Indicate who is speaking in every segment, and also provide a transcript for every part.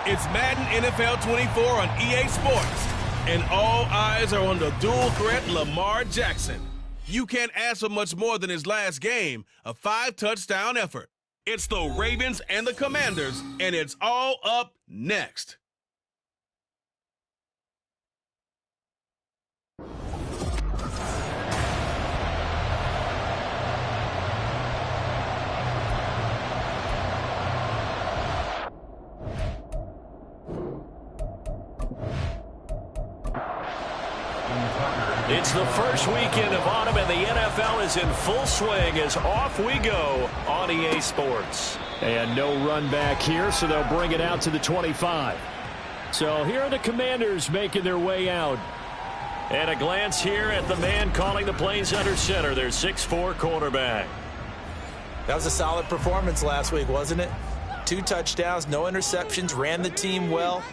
Speaker 1: It's Madden NFL 24 on EA Sports, and all eyes are on the dual threat Lamar Jackson. You can't ask for much more than his last game, a 5-touchdown effort. It's the Ravens and the Commanders, and it's all up next.
Speaker 2: It's the first weekend of autumn, and the NFL is in full swing as off we go on EA Sports.
Speaker 3: And no run back here, so they'll bring it out to the 25. So here are the Commanders making their way out.
Speaker 2: And a glance here at the man calling the plays under center, their 6'4" quarterback.
Speaker 4: That was a solid performance last week, wasn't it? 2 touchdowns, no interceptions, ran the team well,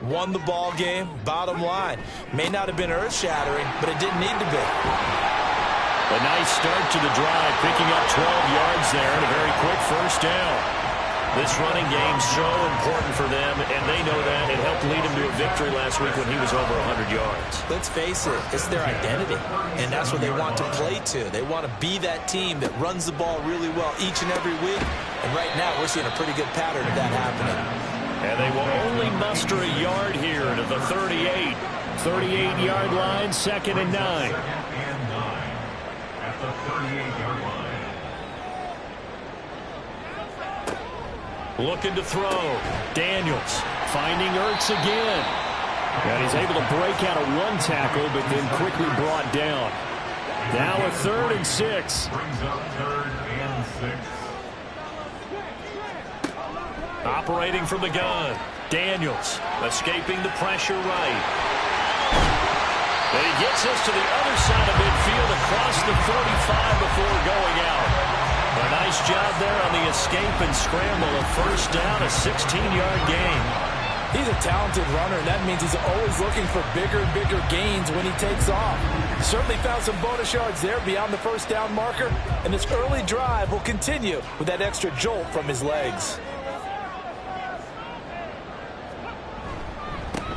Speaker 4: won the ball game. Bottom line, may not have been earth-shattering, but it didn't need to be.
Speaker 2: A nice start to the drive, picking up 12 yards there and a very quick first down. This running game's so important for them, and they know that. It helped lead them to a victory last week when he was over 100 yards.
Speaker 4: Let's face it, it's their identity, and that's what they want to play to. They want to be that team that runs the ball really well each and every week, and right now we're seeing a pretty good pattern of that happening.
Speaker 2: And they will only muster a yard here to the 38.
Speaker 3: 38-yard line, 2nd and 9.
Speaker 5: At the 38-yard line.
Speaker 2: Looking to throw. Daniels
Speaker 3: finding Ertz again. And he's able to break out of 1 tackle, but then quickly brought down. Now a 3rd and 6.
Speaker 5: Brings up 3rd and 6.
Speaker 2: Operating from the gun. Daniels escaping the pressure right. And he gets us to the other side of midfield across the 45 before going out. A nice job there on the escape and scramble. A first down, a 16-yard gain.
Speaker 4: He's a talented runner, and that means he's always looking for bigger and bigger gains when he takes off. Certainly found some bonus yards there beyond the first down marker, and this early drive will continue with that extra jolt from his legs.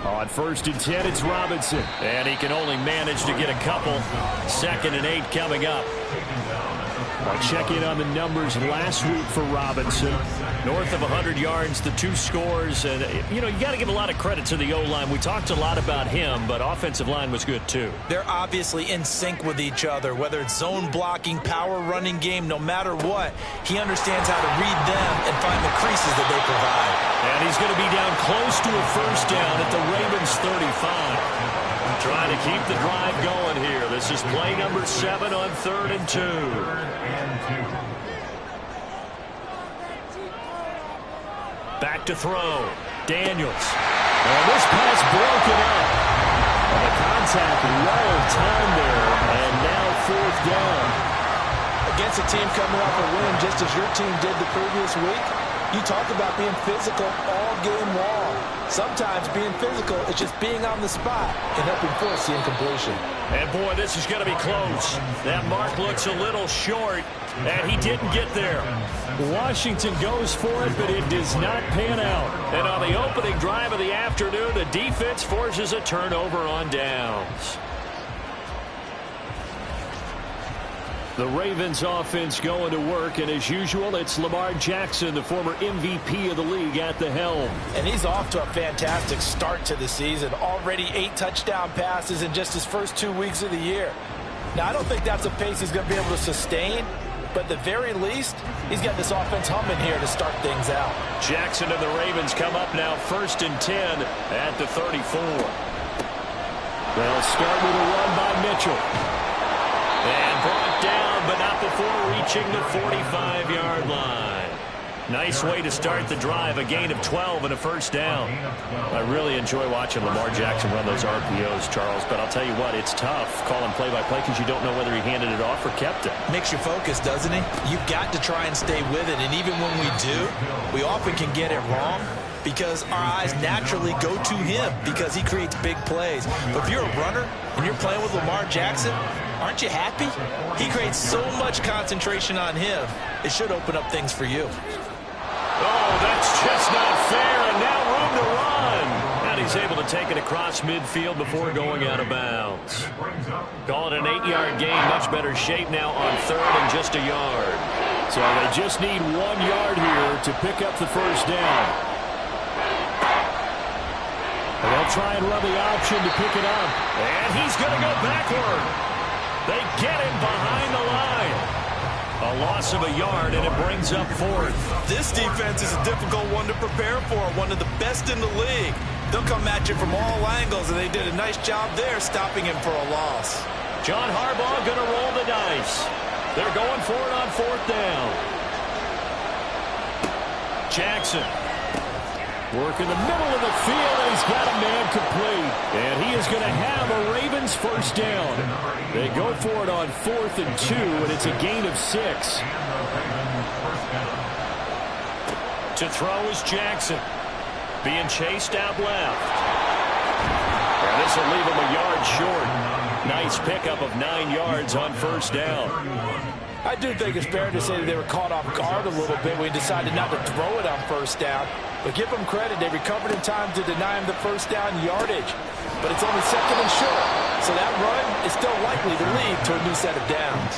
Speaker 3: On 1st and 10, it's Robinson.
Speaker 2: And he can only manage to get a couple. 2nd and 8 coming up.
Speaker 3: I'll check in on the numbers last week for Robinson.
Speaker 2: North of 100 yards, the 2 scores. And, you know, you got to give a lot of credit to the O-line. We talked a lot about him, but offensive line was good too.
Speaker 4: They're obviously in sync with each other, whether it's zone blocking, power running game, no matter what. He understands how to read them and find the creases that they provide.
Speaker 2: And he's going to be down close to a first down at the Ravens 35. Trying to keep the drive going here. This is play number 7 on 3rd and 2. Back to throw. Daniels.
Speaker 3: And this pass broken up. And the contact well timed there. And now 4th down.
Speaker 4: Against a team coming off a win just as your team did the previous week, you talk about being physical all game long. Sometimes being physical is just being on the spot and helping force the incompletion.
Speaker 2: And, boy, this is going to be close. That mark looks a little short, and he didn't get there.
Speaker 3: Washington goes for it, but it does not pan out.
Speaker 2: And on the opening drive of the afternoon, the defense forces a turnover on downs.
Speaker 3: The Ravens offense going to work, and as usual, it's Lamar Jackson, the former MVP of the league, at the helm.
Speaker 4: And he's off to a fantastic start to the season. Already 8 touchdown passes in just his first 2 weeks of the year. Now, I don't think that's a pace he's going to be able to sustain, but at the very least, he's got this offense humming here to start things out.
Speaker 2: Jackson and the Ravens come up now 1st and 10 at the 34.
Speaker 3: They'll start with a run by Mitchell.
Speaker 2: And brought down, but not before reaching the 45-yard line. Nice way to start the drive, a gain of 12 and a first down. I really enjoy watching Lamar Jackson run those RPOs, Charles, but I'll tell you what, it's tough calling play-by-play because you don't know whether he handed it off or kept it.
Speaker 4: Makes you focus, doesn't he? You've got to try and stay with it, and even when we do, we often can get it wrong because our eyes naturally go to him because he creates big plays. But if you're a runner and you're playing with Lamar Jackson, aren't you happy? He creates so much concentration on him, it should open up things for you.
Speaker 2: Oh, that's just not fair, and now room to run. he's able to take it across midfield before going out of bounds. Call it an 8-yard gain. Much better shape now on third and just a yard.
Speaker 3: So they just need 1 yard here to pick up the first down. And they'll try and run the option to pick it up.
Speaker 2: And he's going to go backward. They get him behind the line. A loss of a yard, and it brings up fourth.
Speaker 4: This defense is a difficult one to prepare for, one of the best in the league. They'll come at you from all angles, and they did a nice job there stopping him for a loss.
Speaker 2: John Harbaugh going to roll the dice. They're going for it on fourth down. Jackson.
Speaker 3: Work in the middle of the field, and he's got a man complete. And he is going to have a Ravens first down. They go for it on 4th and 2, and it's a gain of 6.
Speaker 2: To throw is Jackson. Being chased out left. And this will leave him a yard short. Nice pickup of 9 yards on first down.
Speaker 4: I do think it's fair to say that they were caught off guard a little bit when he decided not to throw it on first down. But give them credit. They recovered in time to deny him the first down yardage. But it's only 2nd and short. So that run is still likely to lead to a new set of downs.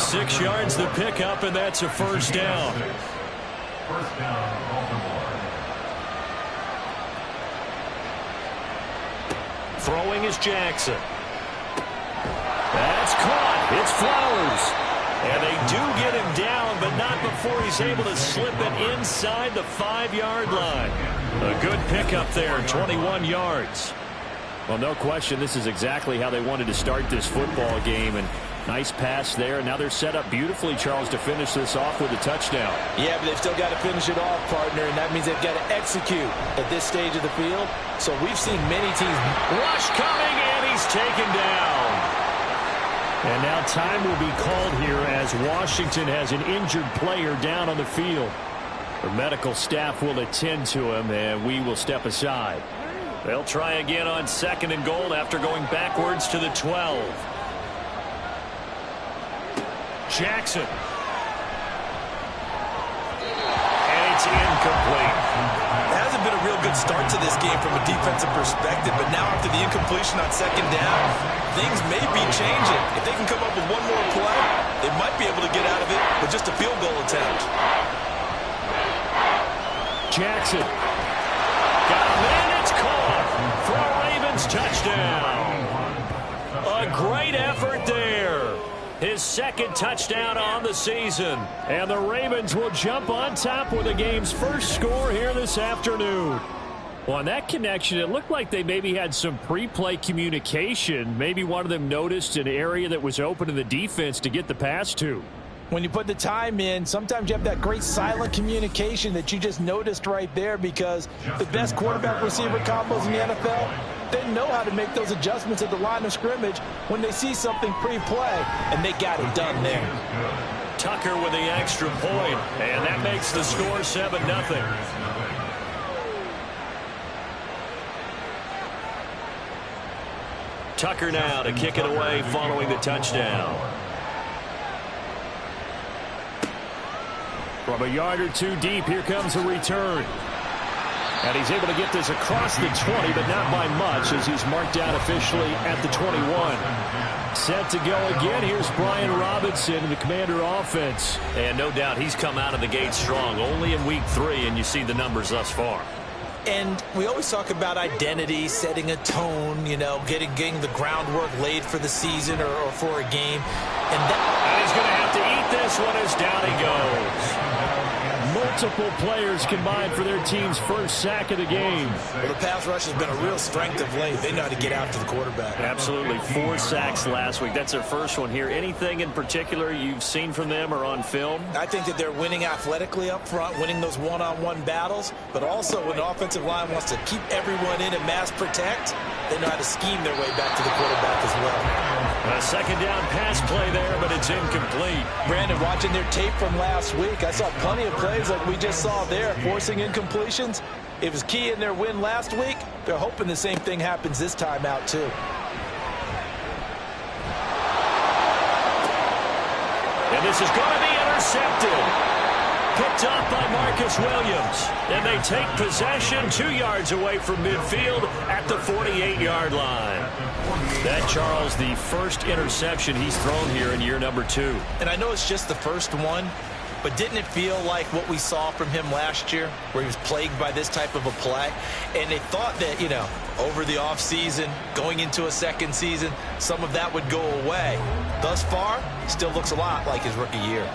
Speaker 2: 6 yards the pickup, and that's a first down.
Speaker 5: First down, Baltimore.
Speaker 2: Throwing is Jackson. That's caught. It's Flowers. And they do get him down, but not before he's able to slip it inside the 5-yard line. A good pickup there, 21 yards.
Speaker 3: Well, no question, this is exactly how they wanted to start this football game. And nice pass there. And now they're set up beautifully, Charles, to finish this off with a touchdown.
Speaker 4: Yeah, but they've still got to finish it off, partner, and that means they've got to execute at this stage of the field. So we've seen many teams.
Speaker 2: Rush coming, and he's taken down.
Speaker 3: And now time will be called here as Washington has an injured player down on the field. The medical staff will attend to him, and we will step aside.
Speaker 2: They'll try again on 2nd and goal after going backwards to the 12. Jackson. And it's incomplete.
Speaker 4: It hasn't been a real good start to this game from a defensive perspective, but now after the incompletion on 2nd down, things may be changing. If they can come up with one more play, they might be able to get out of it with just a field goal attempt.
Speaker 3: Jackson.
Speaker 2: Got him, and it's caught for a Ravens touchdown. A great effort there. His 2nd touchdown on the season.
Speaker 3: And the Ravens will jump on top with the game's first score here this afternoon. Well, on that connection, it looked like they maybe had some pre-play communication. Maybe one of them noticed an area that was open in the defense to get the pass to.
Speaker 4: When you put the time in, sometimes you have that great silent communication that you just noticed right there, because the best quarterback-receiver combos in the NFL, they know how to make those adjustments at the line of scrimmage when they see something pre-play, and they got it done there.
Speaker 2: Tucker with the extra point, and that makes the score 7-0. Tucker now to kick it away following the touchdown.
Speaker 3: From a yard or two deep, here comes a return. And he's able to get this across the 20, but not by much, as he's marked out officially at the 21. Set to go again. Here's Brian Robinson, the Commander offense.
Speaker 2: And no doubt he's come out of the gate strong. Only in week 3, and you see the numbers thus far.
Speaker 4: And we always talk about identity, setting a tone, you know, getting the groundwork laid for the season or for a game. And
Speaker 2: he's going to have to eat this one as down he goes.
Speaker 3: Multiple players combined for their team's first sack of the game.
Speaker 4: Well, the pass rush has been a real strength of late. They know how to get after the quarterback.
Speaker 2: Absolutely. 4 sacks last week. That's their first one here. Anything in particular you've seen from them or on film?
Speaker 4: I think that they're winning athletically up front, winning those one-on-one battles, but also when the offensive line wants to keep everyone in and mass protect, they know how to scheme their way back to the quarterback as well.
Speaker 2: A 2nd down pass play there, but it's incomplete.
Speaker 4: Brandon, watching their tape from last week, I saw plenty of plays like we just saw there, forcing incompletions. It was key in their win last week. They're hoping the same thing happens this time out, too.
Speaker 2: And this is going to be intercepted.
Speaker 3: Picked off by Marcus Williams. And they take possession 2 yards away from midfield at the 48-yard line. That, Charles, the first interception he's thrown here in year number 2.
Speaker 4: And I know it's just the first one, but didn't it feel like what we saw from him last year, where he was plagued by this type of a play? And they thought that, you know, over the offseason, going into a second season, some of that would go away. Thus far, still looks a lot like his rookie year.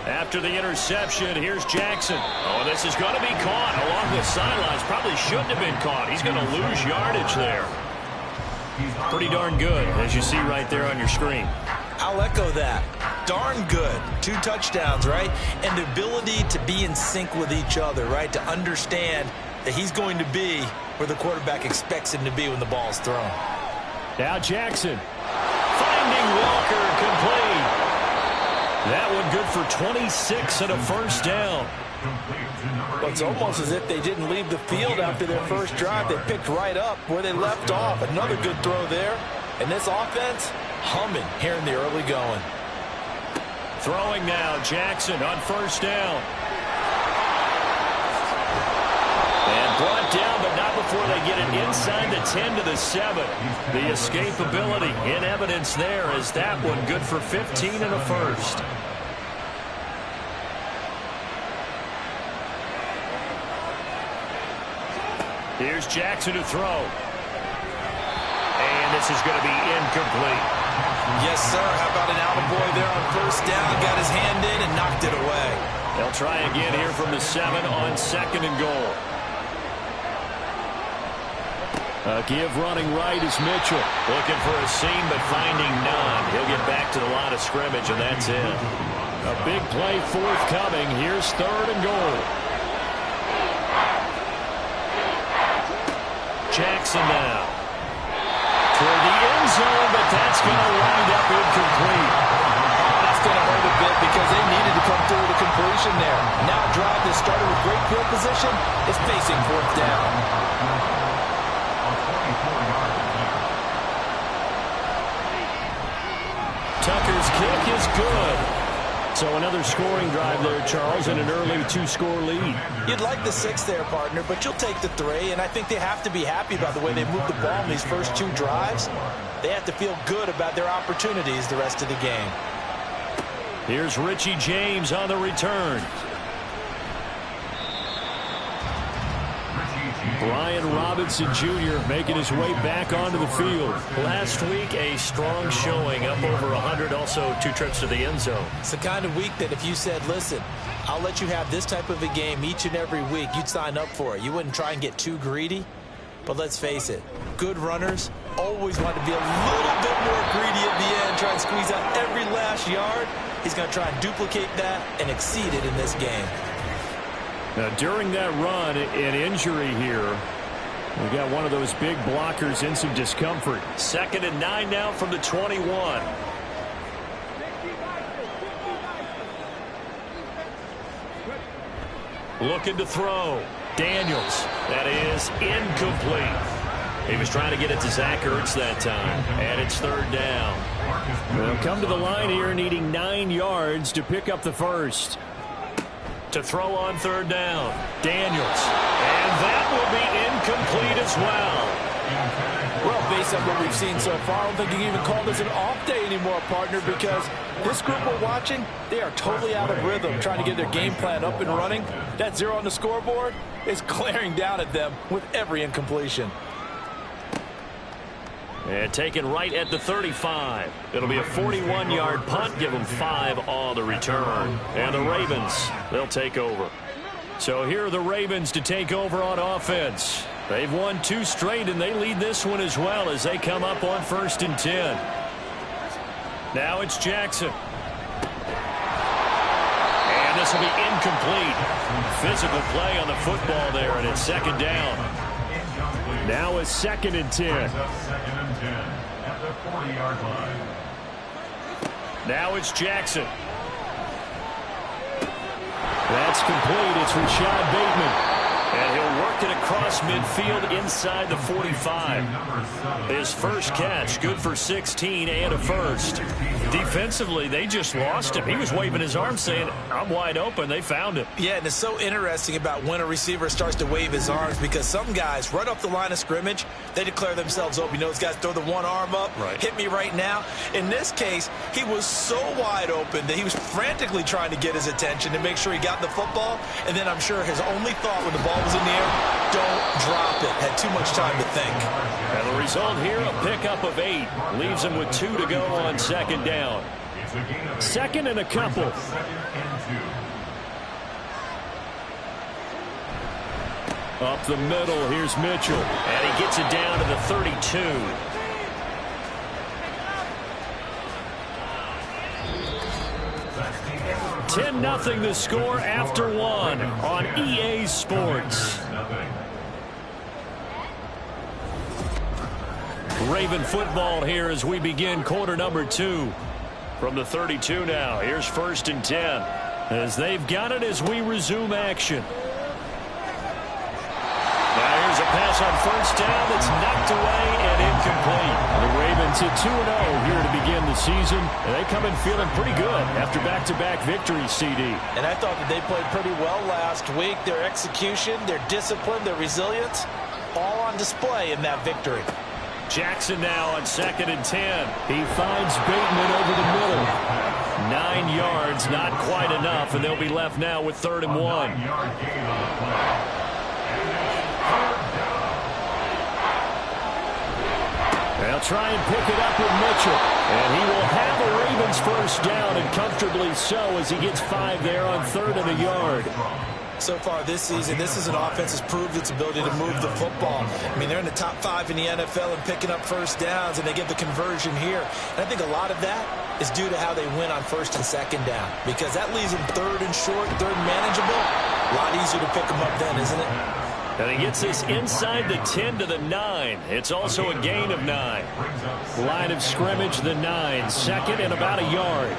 Speaker 3: After the interception, here's Jackson. Oh, this is going to be caught along the sidelines. Probably shouldn't have been caught. He's going to lose yardage there. Pretty darn good, as you see right there on your screen.
Speaker 4: I'll echo that. Darn good. 2 touchdowns, right? And the ability to be in sync with each other, right? To understand that he's going to be where the quarterback expects him to be when the ball's thrown.
Speaker 3: Now Jackson. Finding Walker, complete. That one good for 26 and a first down.
Speaker 4: Well, it's almost as if they didn't leave the field after their first drive. They picked right up where they left off. Another good throw there. And this offense, humming here in the early going.
Speaker 3: Throwing now, Jackson on first down. And brought down, but not before they get it inside the 10 to the 7. The escapability in evidence there as that one good for 15 and a first. Here's Jackson to throw. And this is going to be incomplete.
Speaker 4: Yes, sir. How about an attaboy there on first down? Got his hand in and knocked it away.
Speaker 3: They'll try again here from the 7 on second and goal. Give running right is Mitchell. Looking for a seam, but finding none. He'll get back to the line of scrimmage, and that's it. A big play forthcoming. Here's third and goal. Jackson now. Toward the end zone, but that's going to wind up incomplete.
Speaker 4: That's going to hurt a bit because they needed to come through with a completion there. Now a drive that started with great field position is facing fourth down.
Speaker 3: Tucker's kick is good. So another scoring drive there, Charles, and an early 2-score lead.
Speaker 4: You'd like the 6 there, partner, but you'll take the 3, and I think they have to be happy about the way they moved the ball in these first 2 drives. They have to feel good about their opportunities the rest of the game.
Speaker 3: Here's Richie James on the return. Brian Robinson Jr. making his way back onto the field. Last week, a strong showing, up over 100, also 2 trips to the end zone.
Speaker 4: It's the kind of week that if you said, listen, I'll let you have this type of a game each and every week, you'd sign up for it. You wouldn't try and get too greedy. But let's face it, good runners always want to be a little bit more greedy at the end, try and squeeze out every last yard. He's going to try and duplicate that and exceed it in this game.
Speaker 3: Now, during that run, an injury here. We got one of those big blockers in some discomfort. 2nd and 9 now from the 21. Looking to throw. Daniels. That is incomplete. He was trying to get it to Zach Ertz that time. And it's 3rd down. They'll come to the line here needing 9 yards to pick up the first. To throw on 3rd down. Daniels. And that will be incomplete as well.
Speaker 6: Well, based on what we've seen so far, I don't think you can even call this an off day anymore, partner, because this group we're watching, they are totally out of rhythm, trying to get their game plan up and running. That 0 on the scoreboard is glaring down at them with every incompletion.
Speaker 3: And taken right at the 35. It'll be a 41-yard punt. Give them 5 on the return. And the Ravens, they'll take over. So here are the Ravens to take over on offense. They've won 2 straight, and they lead this one as well as they come up on 1st and 10. Now it's Jackson. And this will be incomplete. Physical play on the football there, and it's 2nd down. Now it's 2nd and 10.
Speaker 5: At the 40-yard line.
Speaker 3: Now it's Jackson. That's complete. It's Rashad Bateman. And he'll work it across midfield inside the 45. His first catch, good for 16 and a first. Defensively, they just lost him. He was waving his arms saying, I'm wide open. They found him.
Speaker 4: Yeah, and it's so interesting about when a receiver starts to wave his arms, because some guys, right off the line of scrimmage, they declare themselves open. You know, those guys throw the one arm up, hit me right now. In this case, he was so wide open that he was frantically trying to get his attention to make sure he got the football. And then I'm sure his only thought when the ball was in the air, don't drop it. Had too much time to think.
Speaker 3: And the result here, a pickup of 8. Leaves him with 2 to go on second down. Second and a couple. Up the middle, here's Mitchell. And he gets it down to the 32. $10-0 the score after 1 on EA Sports. Raven football here as we begin quarter number 2. From the 32 now, here's 1st and 10. As they've got it as we resume action. Now here's a pass on 1st down that's knocked away and incomplete. The Ravens at 2-0 here to begin the season. And they come in feeling pretty good after back-to-back victories, CD.
Speaker 4: And I thought that they played pretty well last week. Their execution, their discipline, their resilience, all on display in that victory.
Speaker 3: Jackson now on 2nd and 10. He finds Bateman over the middle. 9 yards, not quite enough, and they'll be left now with 3rd and 1. They'll try and pick it up with Mitchell. And he will have a Ravens first down, and comfortably so, as he gets 5 there on 3rd and a yard.
Speaker 4: So far this season, this is an offense that's proved its ability to move the football. I mean, they're in the top 5 in the NFL and picking up first downs, and they get the conversion here. And I think a lot of that is due to how they win on 1st and 2nd down, because that leaves them 3rd and short, 3rd and manageable. A lot easier to pick them up then, isn't it?
Speaker 3: And he gets this inside the 10 to the 9. It's also a gain of 9. Line of scrimmage, the 9. 2nd and about a yard.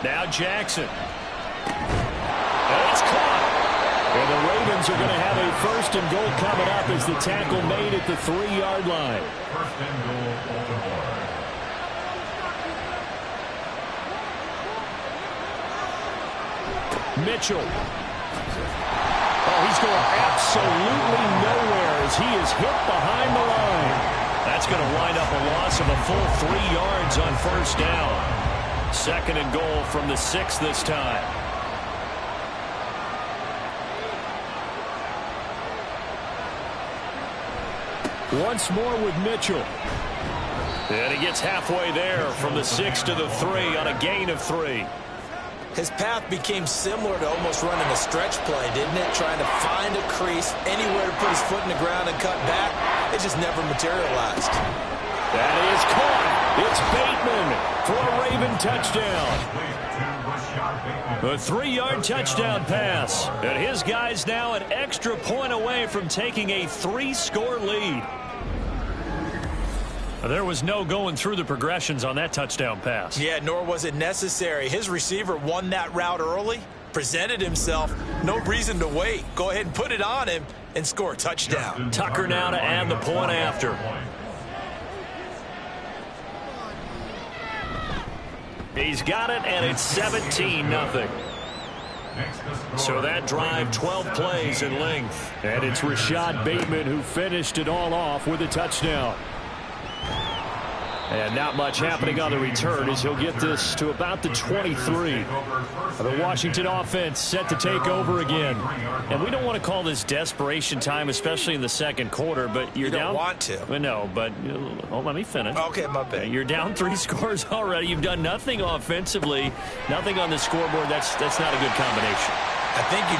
Speaker 3: Now Jackson. And it's caught. And the Ravens are going to have a 1st and goal coming up as the tackle made at the 3-yard line.
Speaker 5: 1st and goal, Baltimore.
Speaker 3: Mitchell. Oh, he's going absolutely nowhere as he is hit behind the line. That's going to wind up a loss of a full 3 yards on 1st down. 2nd and goal from the 6 this time. Once more with Mitchell. And he gets halfway there from the 6 to the 3 on a gain of 3.
Speaker 4: His path became similar to almost running a stretch play, didn't it? Trying to find a crease, anywhere to put his foot in the ground and cut back. It just never materialized.
Speaker 3: That is caught. It's Bateman for a Raven touchdown. A 3-yard touchdown pass. And his guys now an extra point away from taking a 3-score lead. There was no going through the progressions on that touchdown pass.
Speaker 4: Yeah, nor was it necessary. His receiver won that route early, presented himself, no reason to wait. Go ahead and put it on him and score a touchdown.
Speaker 3: Tucker now to add the point after. He's got it, and it's 17-0. So that drive, 12 plays in length. And it's Rashad Bateman who finished it all off with a touchdown. And not much happening on the return as he'll get this to about the 23. The Washington offense set to take over again. And we don't want to call this desperation time, especially in the 2nd quarter, but you're down.
Speaker 4: You don't want to.
Speaker 3: No, but let me finish.
Speaker 4: Okay, my bad.
Speaker 3: You're down 3 scores already. You've done nothing offensively, nothing on the scoreboard. That's not a good combination.
Speaker 4: I think you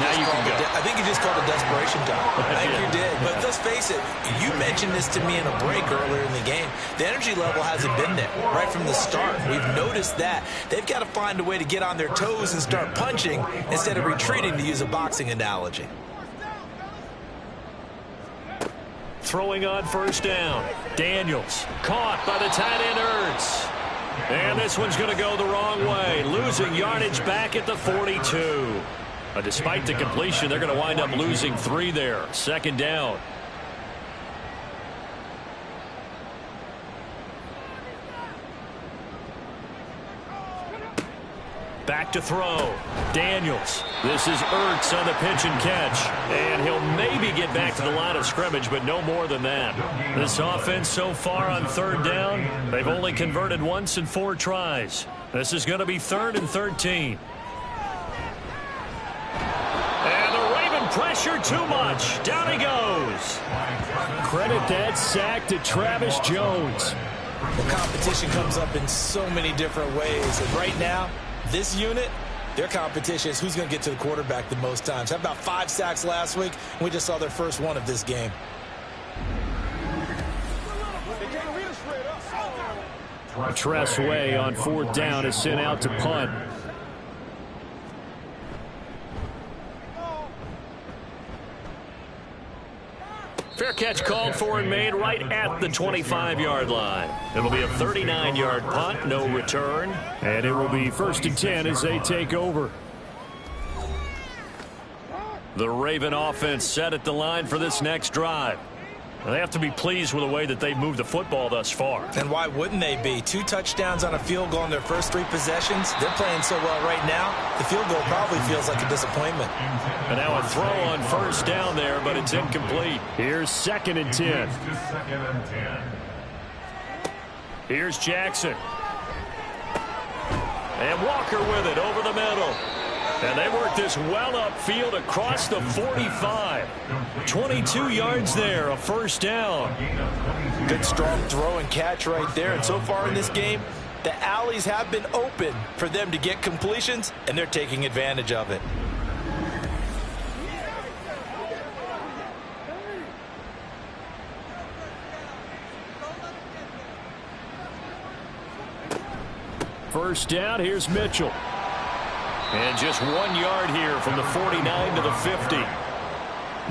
Speaker 4: just called it desperation time. I think you did. But let's face it, you mentioned this to me in a break earlier in the game. The energy level hasn't been there right from the start. We've noticed that. They've got to find a way to get on their toes and start punching instead of retreating, to use a boxing analogy.
Speaker 3: Throwing on 1st down. Daniels caught by the tight end Ertz. And this one's going to go the wrong way, losing yardage back at the 42. Despite the completion, they're going to wind up losing 3 there. Second down. Back to throw. Daniels. This is Ertz on the pitch and catch. And he'll maybe get back to the line of scrimmage, but no more than that. This offense so far on third down, they've only converted once in 4 tries. This is going to be 3rd and 13. And the Raven pressure too much. Down he goes. Credit that sack to Travis Jones.
Speaker 4: The competition comes up in so many different ways. And right now, this unit, their competition is who's going to get to the quarterback the most times. How about 5 sacks last week? We just saw their first one of this game.
Speaker 3: Tressway on 4th down is sent out to punt. Fair catch called for and made right at the 25-yard line. It'll be a 39-yard punt, no return. And it will be 1st and 10 as they take over. The Raven offense set at the line for this next drive. They have to be pleased with the way that they've moved the football thus far.
Speaker 4: And why wouldn't they be? 2 touchdowns on a field goal in their first 3 possessions. They're playing so well right now, the field goal probably feels like a disappointment.
Speaker 3: And now a throw on 1st down there, but it's incomplete. Here's 2nd and 10. Here's Jackson. And Walker with it over the middle. And they work this well upfield across the 45. 22 yards there, a 1st down.
Speaker 4: Good strong throw and catch right there. And so far in this game, the alleys have been open for them to get completions, and they're taking advantage of it.
Speaker 3: First down, here's Mitchell. And just 1 yard here from the 49 to the 50.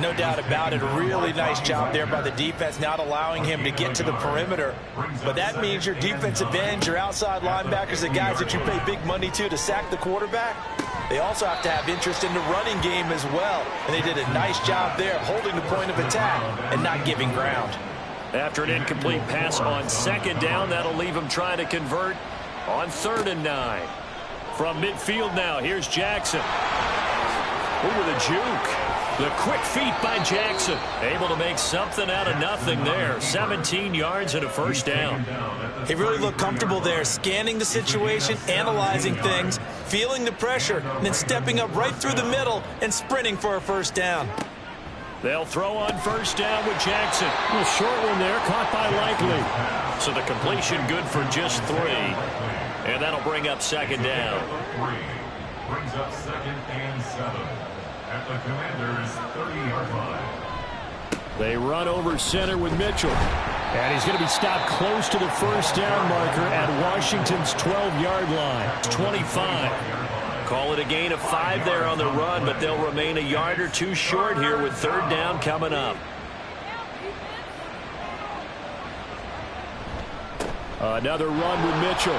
Speaker 4: No doubt about it. A really nice job there by the defense, not allowing him to get to the perimeter. But that means your defensive ends, your outside linebackers, the guys that you pay big money to sack the quarterback, they also have to have interest in the running game as well. And they did a nice job there of holding the point of attack and not giving ground.
Speaker 3: After an incomplete pass on 2nd down, that'll leave him trying to convert on 3rd and 9. From midfield now, here's Jackson. Ooh, with a juke. The quick feet by Jackson. Able to make something out of nothing there. 17 yards and a 1st down.
Speaker 4: He really looked comfortable there, scanning the situation, analyzing things, feeling the pressure, and then stepping up right through the middle and sprinting for a 1st down.
Speaker 3: They'll throw on 1st down with Jackson. A short one there, caught by Likely. So the completion good for just 3. And that'll bring up 2nd down.
Speaker 5: Brings up 2nd and 7 at the Commanders' 30-yard line.
Speaker 3: They run over center with Mitchell. And he's going to be stopped close to the 1st down marker at Washington's 12-yard line. 25. Call it a gain of 5 there on the run, but they'll remain a yard or 2 short here with 3rd down coming up. Another run with Mitchell.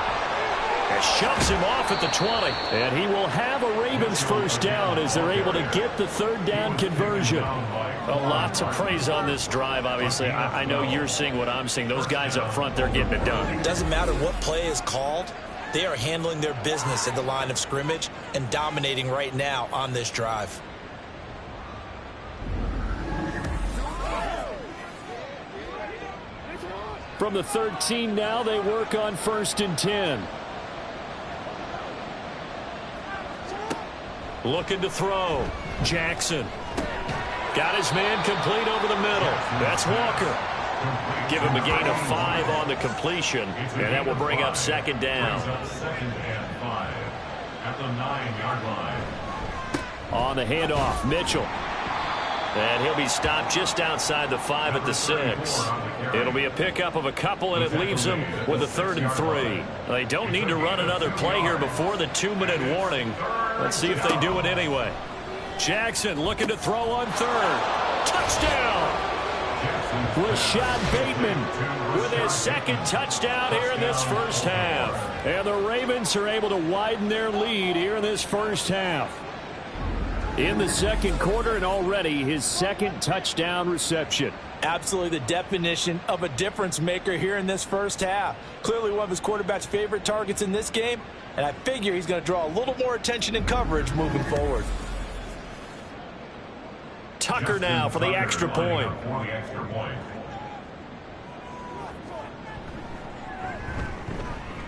Speaker 3: And shoves him off at the 20. And he will have a Ravens 1st down as they're able to get the 3rd down conversion. A lot to praise on this drive, obviously. I know you're seeing what I'm seeing. Those guys up front, they're getting it done.
Speaker 4: Doesn't matter what play is called. They are handling their business at the line of scrimmage and dominating right now on this drive.
Speaker 3: From the 13 now, they work on 1st and 10. Looking to throw. Jackson. Got his man complete over the middle. That's Walker. Give him a gain of 5 on the completion, and that will bring up 2nd down.
Speaker 5: 2nd and 5 at the 9-yard line.
Speaker 3: On the handoff, Mitchell. And he'll be stopped just outside the 5 at the 6. It'll be a pickup of a couple, and it leaves them with a 3rd and 3. They don't need to run another play here before the 2-minute warning. Let's see if they do it anyway. Jackson looking to throw on 3rd. Touchdown! Rashad Bateman with his second touchdown here in this first half. And the Ravens are able to widen their lead here in this first half. In the second quarter, and already his second touchdown reception.
Speaker 6: Absolutely the definition of a difference maker here in this first half. Clearly one of his quarterback's favorite targets in this game, and I figure he's going to draw a little more attention and coverage moving forward.
Speaker 2: Tucker now for the extra point.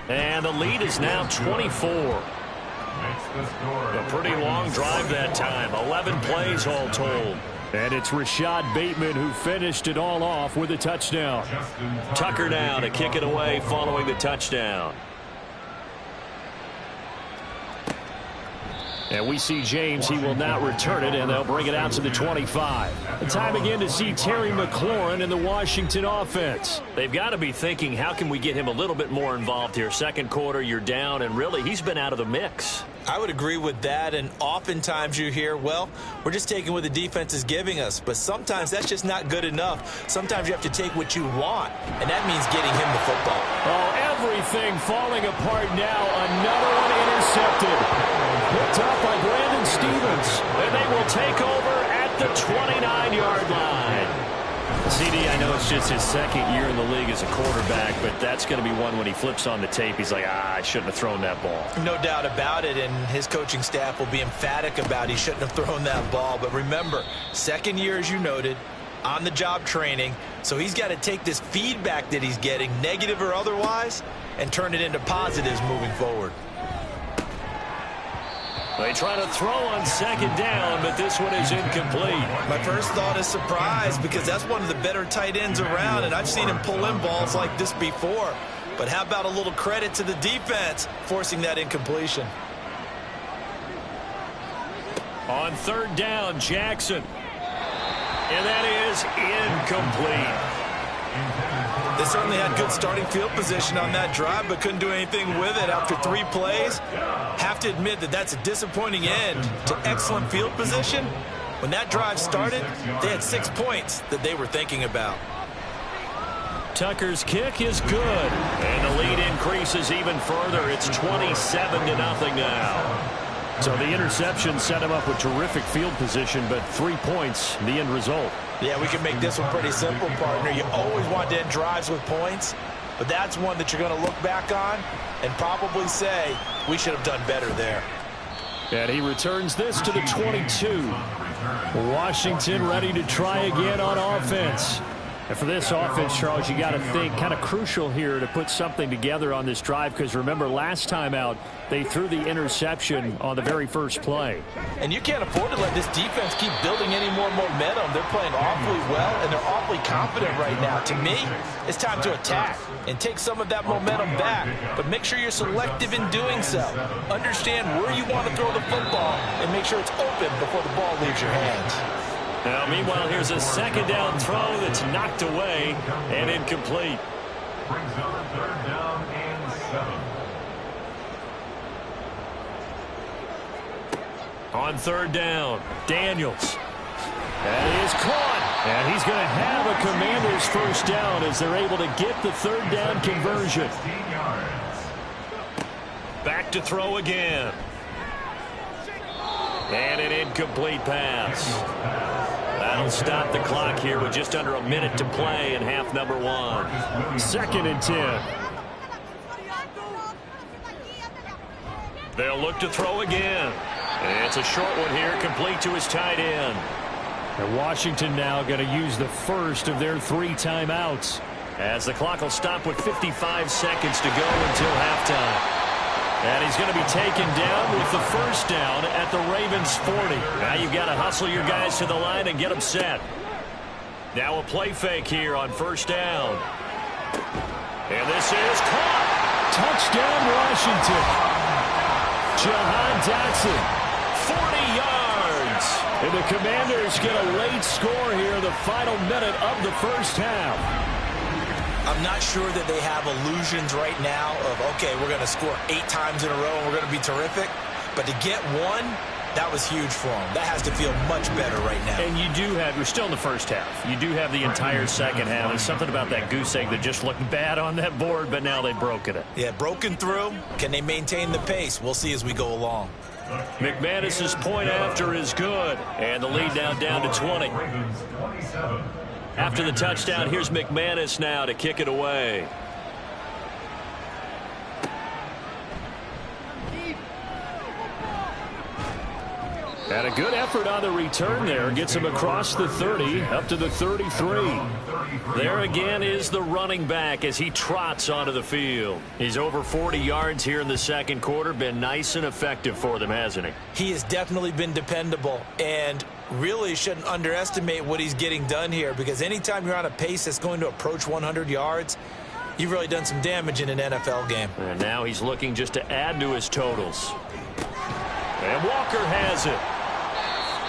Speaker 2: And the lead is now 24. A pretty long drive that time. 11 plays all told.
Speaker 3: And it's Rashad Bateman who finished it all off with a touchdown.
Speaker 2: Tucker now to kick it away following the touchdown.
Speaker 3: And we see James. He will not return it, and they'll bring it out to the 25. Time again to see Terry McLaurin in the Washington offense.
Speaker 2: They've got to be thinking, how can we get him a little bit more involved here? Second quarter, you're down, and really, he's been out of the mix.
Speaker 4: I would agree with that, and oftentimes you hear, well, we're just taking what the defense is giving us, but sometimes that's just not good enough. Sometimes you have to take what you want, and that means getting him the football.
Speaker 3: Oh, everything falling apart now. Another one intercepted. Picked up by Brandon Stevens,
Speaker 2: and they will take over at the 29-yard line. CD, I know it's just his second year in the league as a quarterback, but that's going to be one when he flips on the tape. He's like, I shouldn't have thrown that ball.
Speaker 4: No doubt about it, and his coaching staff will be emphatic about he shouldn't have thrown that ball. But remember, second year, as you noted, on-the-job training, so he's got to take this feedback that he's getting, negative or otherwise, and turn it into positives moving forward.
Speaker 2: They try to throw on second down, but this one is incomplete.
Speaker 4: My first thought is surprise, because that's one of the better tight ends around, and I've seen him pull in balls like this before. But how about a little credit to the defense forcing that incompletion?
Speaker 2: On third down, Jackson. And that is incomplete.
Speaker 4: They certainly had good starting field position on that drive, but couldn't do anything with it after 3 plays. Have to admit that that's a disappointing end to excellent field position. When that drive started, they had 6 points that they were thinking about.
Speaker 3: Tucker's kick is good.
Speaker 2: And the lead increases even further. It's 27-0 now.
Speaker 3: So the interception set him up with terrific field position, but 3 points, the end result.
Speaker 4: Yeah, we can make this one pretty simple, partner. You always want to end drives with points, but that's one that you're going to look back on and probably say, we should have done better there.
Speaker 3: And he returns this to the 22. Washington ready to try again on offense. And for this offense, Charles, you got to think kind of crucial here to put something together on this drive, because remember last time out they threw the interception on the very first play.
Speaker 4: And you can't afford to let this defense keep building any more momentum. They're playing awfully well, and they're awfully confident right now. To me, it's time to attack and take some of that momentum back, but make sure you're selective in doing so. Understand where you want to throw the football and make sure it's open before the ball leaves your hands.
Speaker 2: Now, meanwhile, here's a second down throw that's knocked away and incomplete.
Speaker 5: Brings up third down and 7.
Speaker 2: On third down, Daniels.
Speaker 3: And he is caught. And he's going to have a Commanders first down as they're able to get the third down conversion.
Speaker 5: 16 yards.
Speaker 2: Back to throw again. And an incomplete pass. That'll stop the clock here with just under a minute to play in half number 1.
Speaker 3: 2nd and 10.
Speaker 2: They'll look to throw again. And it's a short one here, complete to his tight end.
Speaker 3: And Washington now going to use the first of their 3 timeouts.
Speaker 2: As the clock will stop with 55 seconds to go until halftime. And he's going to be taken down with the first down at the Ravens 40. Now you've got to hustle your guys to the line and get them set. Now a play fake here on first down. And this is caught.
Speaker 3: Touchdown, Washington. Jahan Dotson.
Speaker 2: 40 yards.
Speaker 3: And the Commanders get a late score here in the final minute of the first half.
Speaker 4: I'm not sure that they have illusions right now of, okay, we're going to score 8 times in a row and we're going to be terrific. But to get one That was huge for him. That has to feel much better right now.
Speaker 2: And we're still in the first half. You do have the entire second half. There's something about that goose egg that just looked bad on that board, but now they've broken it.
Speaker 4: Yeah, broken through. Can they maintain the pace? We'll see as we go along.
Speaker 2: McManus's point after is good, and the lead now down to 20. After the touchdown, here's McManus now to kick it away. And a good effort on the return there. Gets him across the 30, up to the 33. There again is the running back as he trots onto the field. He's over 40 yards here in the second quarter. Been nice and effective for them, hasn't he?
Speaker 4: He has definitely been dependable, and really shouldn't underestimate what he's getting done here, because anytime you're on a pace that's going to approach 100 yards, you've really done some damage in an NFL game.
Speaker 2: And now he's looking just to add to his totals. And Walker has it.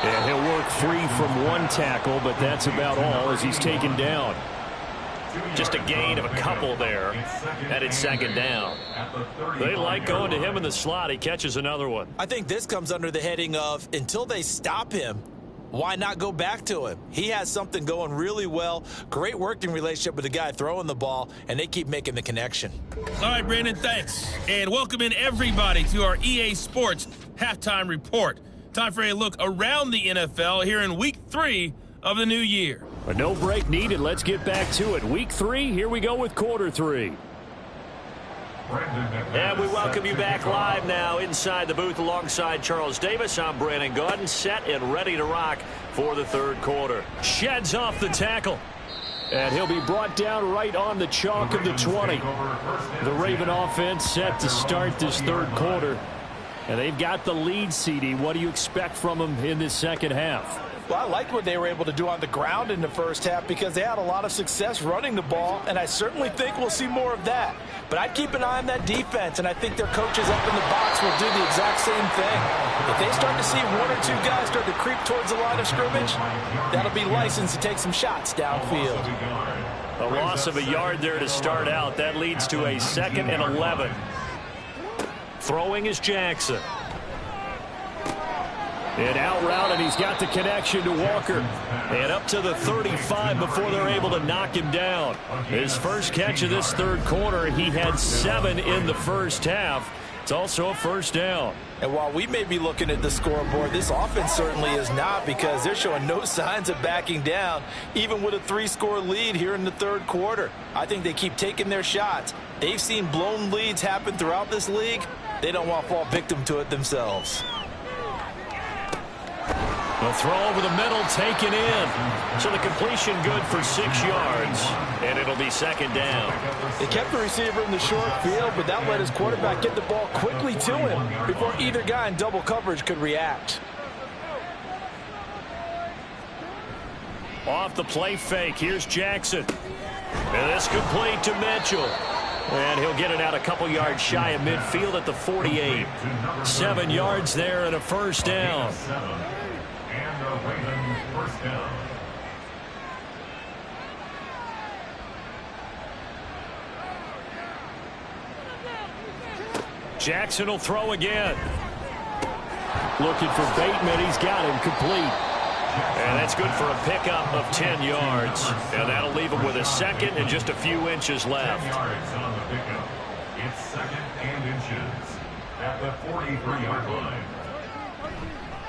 Speaker 2: And he'll work free from one tackle, but that's about all as he's taken down. Just a gain of a couple there. Headed second down. They like going to him in the slot. He catches another one.
Speaker 4: I think this comes under the heading of, until they stop him, why not go back to him? He has something going really well. Great working relationship with the guy throwing the ball, and they keep making the connection.
Speaker 7: All right, Brandon, thanks. And welcome in everybody to our EA Sports Halftime Report. Time for a look around the NFL here in Week 3 of the new year.
Speaker 3: A no break needed. Let's get back to it. Week 3, here we go with quarter 3.
Speaker 2: And we welcome you back live now inside the booth alongside Charles Davis. I'm Brandon Gaudin, set and ready to rock for the third quarter.
Speaker 3: Sheds off the tackle. And he'll be brought down right on the chalk of the 20. The Raven offense set to start this third quarter. And they've got the lead, CD. What do you expect from them in this second half?
Speaker 6: Well, I liked what they were able to do on the ground in the first half because they had a lot of success running the ball, and I certainly think we'll see more of that. But I'd keep an eye on that defense, and I think their coaches up in the box will do the exact same thing. If they start to see one or two guys start to creep towards the line of scrimmage, that'll be licensed to take some shots downfield.
Speaker 2: A loss of a yard there to start out. That leads to a 2nd and 11. Throwing is Jackson.
Speaker 3: And out route, and he's got the connection to Walker.
Speaker 2: And up to the 35 before they're able to knock him down.
Speaker 3: His first catch of this third quarter, he had 7 in the first half. It's also a first down.
Speaker 6: And while we may be looking at the scoreboard, this offense certainly is not, because they're showing no signs of backing down, even with a 3-score lead here in the third quarter. I think they keep taking their shots. They've seen blown leads happen throughout this league. They don't want to fall victim to it themselves.
Speaker 2: The throw over the middle taken in. So the completion good for 6 yards. And it'll be second down.
Speaker 6: They kept the receiver in the short field, but that let his quarterback get the ball quickly to him before either guy in double coverage could react.
Speaker 3: Off the play fake, here's Jackson. And this complete to Mitchell.
Speaker 2: And he'll get it out a couple yards shy of midfield at the 48.
Speaker 3: 7 yards there and a first down.
Speaker 5: And a Ravens first down.
Speaker 3: Jackson will throw again. Looking for Bateman. He's got him complete.
Speaker 2: And that's good for a pickup of 10 yards. And that'll leave him with a second and just a few inches left.
Speaker 5: 10 yards on the pickup. It's 2nd and inches at the 43-yard line.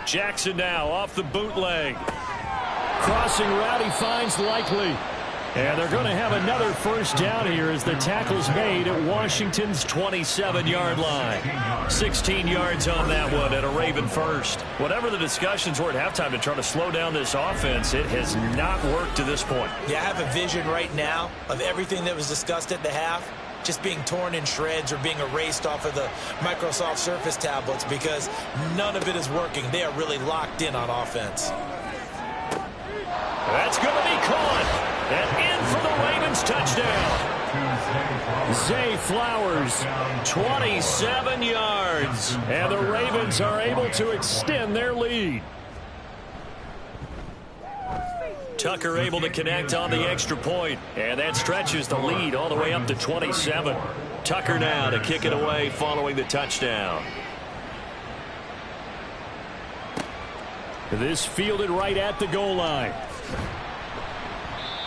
Speaker 3: Jackson now off the bootleg. Crossing route, he finds Likely. And they're going to have another first down here as the tackle's made at Washington's 27-yard line. 16 yards on that one at a Raven first.
Speaker 2: Whatever the discussions were at halftime to try to slow down this offense, it has not worked to this point.
Speaker 4: Yeah, I have a vision right now of everything that was discussed at the half just being torn in shreds or being erased off of the Microsoft Surface tablets, because none of it is working. They are really locked in on offense.
Speaker 2: That's going to be caught. And in for the Ravens touchdown.
Speaker 3: Zay Flowers,
Speaker 2: 27 yards.
Speaker 3: and the Ravens are able to extend their lead.
Speaker 2: Tucker able to connect on the extra point, and that stretches the lead all the way up to 27. Tucker now to kick it away following the touchdown.
Speaker 3: This fielded right at the goal line.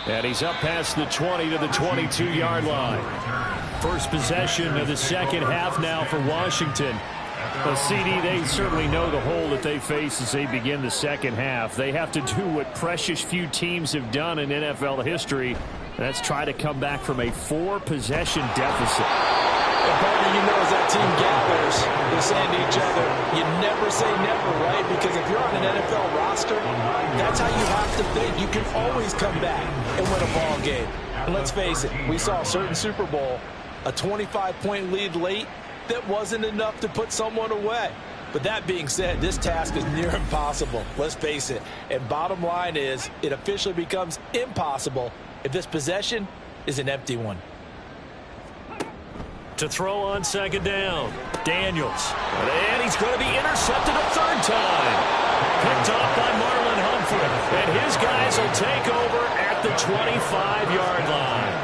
Speaker 3: And he's up past the 20 to the 22-yard line. First possession of the second half now for Washington. Well, CD, they certainly know the hole that they face as they begin the second half. They have to do what precious few teams have done in NFL history. That's try to come back from a 4-possession deficit.
Speaker 6: And partner, you know, as that team gathers, they're saying to each other, you never say never, right? Because if you're on an NFL roster, that's how you have to think. You can always come back and win a ball game. And let's face it, we saw a certain Super Bowl, a 25-point lead late, that wasn't enough to put someone away. But that being said, this task is near impossible. Let's face it. And bottom line is, it officially becomes impossible if this possession is an empty one.
Speaker 2: To throw on second down, Daniels. And he's going to be intercepted a third time. Picked off by Marlon Humphrey. And his guys will take over at the 25-yard line.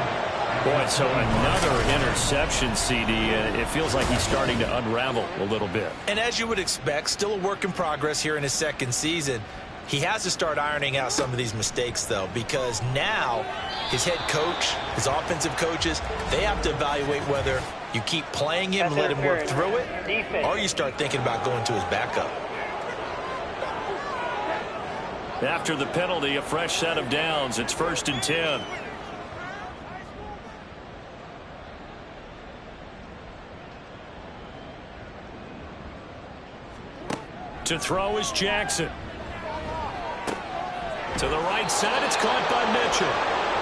Speaker 2: Boy, so another interception, CD, and it feels like he's starting to unravel a little bit.
Speaker 4: And as you would expect, still a work in progress here in his second season. He has to start ironing out some of these mistakes, though, because now his head coach, his offensive coaches, they have to evaluate whether you keep playing him and let him work through it, or you start thinking about going to his backup.
Speaker 2: After the penalty, a fresh set of downs. It's 1st and 10. To throw is Jackson. To the right side, it's caught by Mitchell.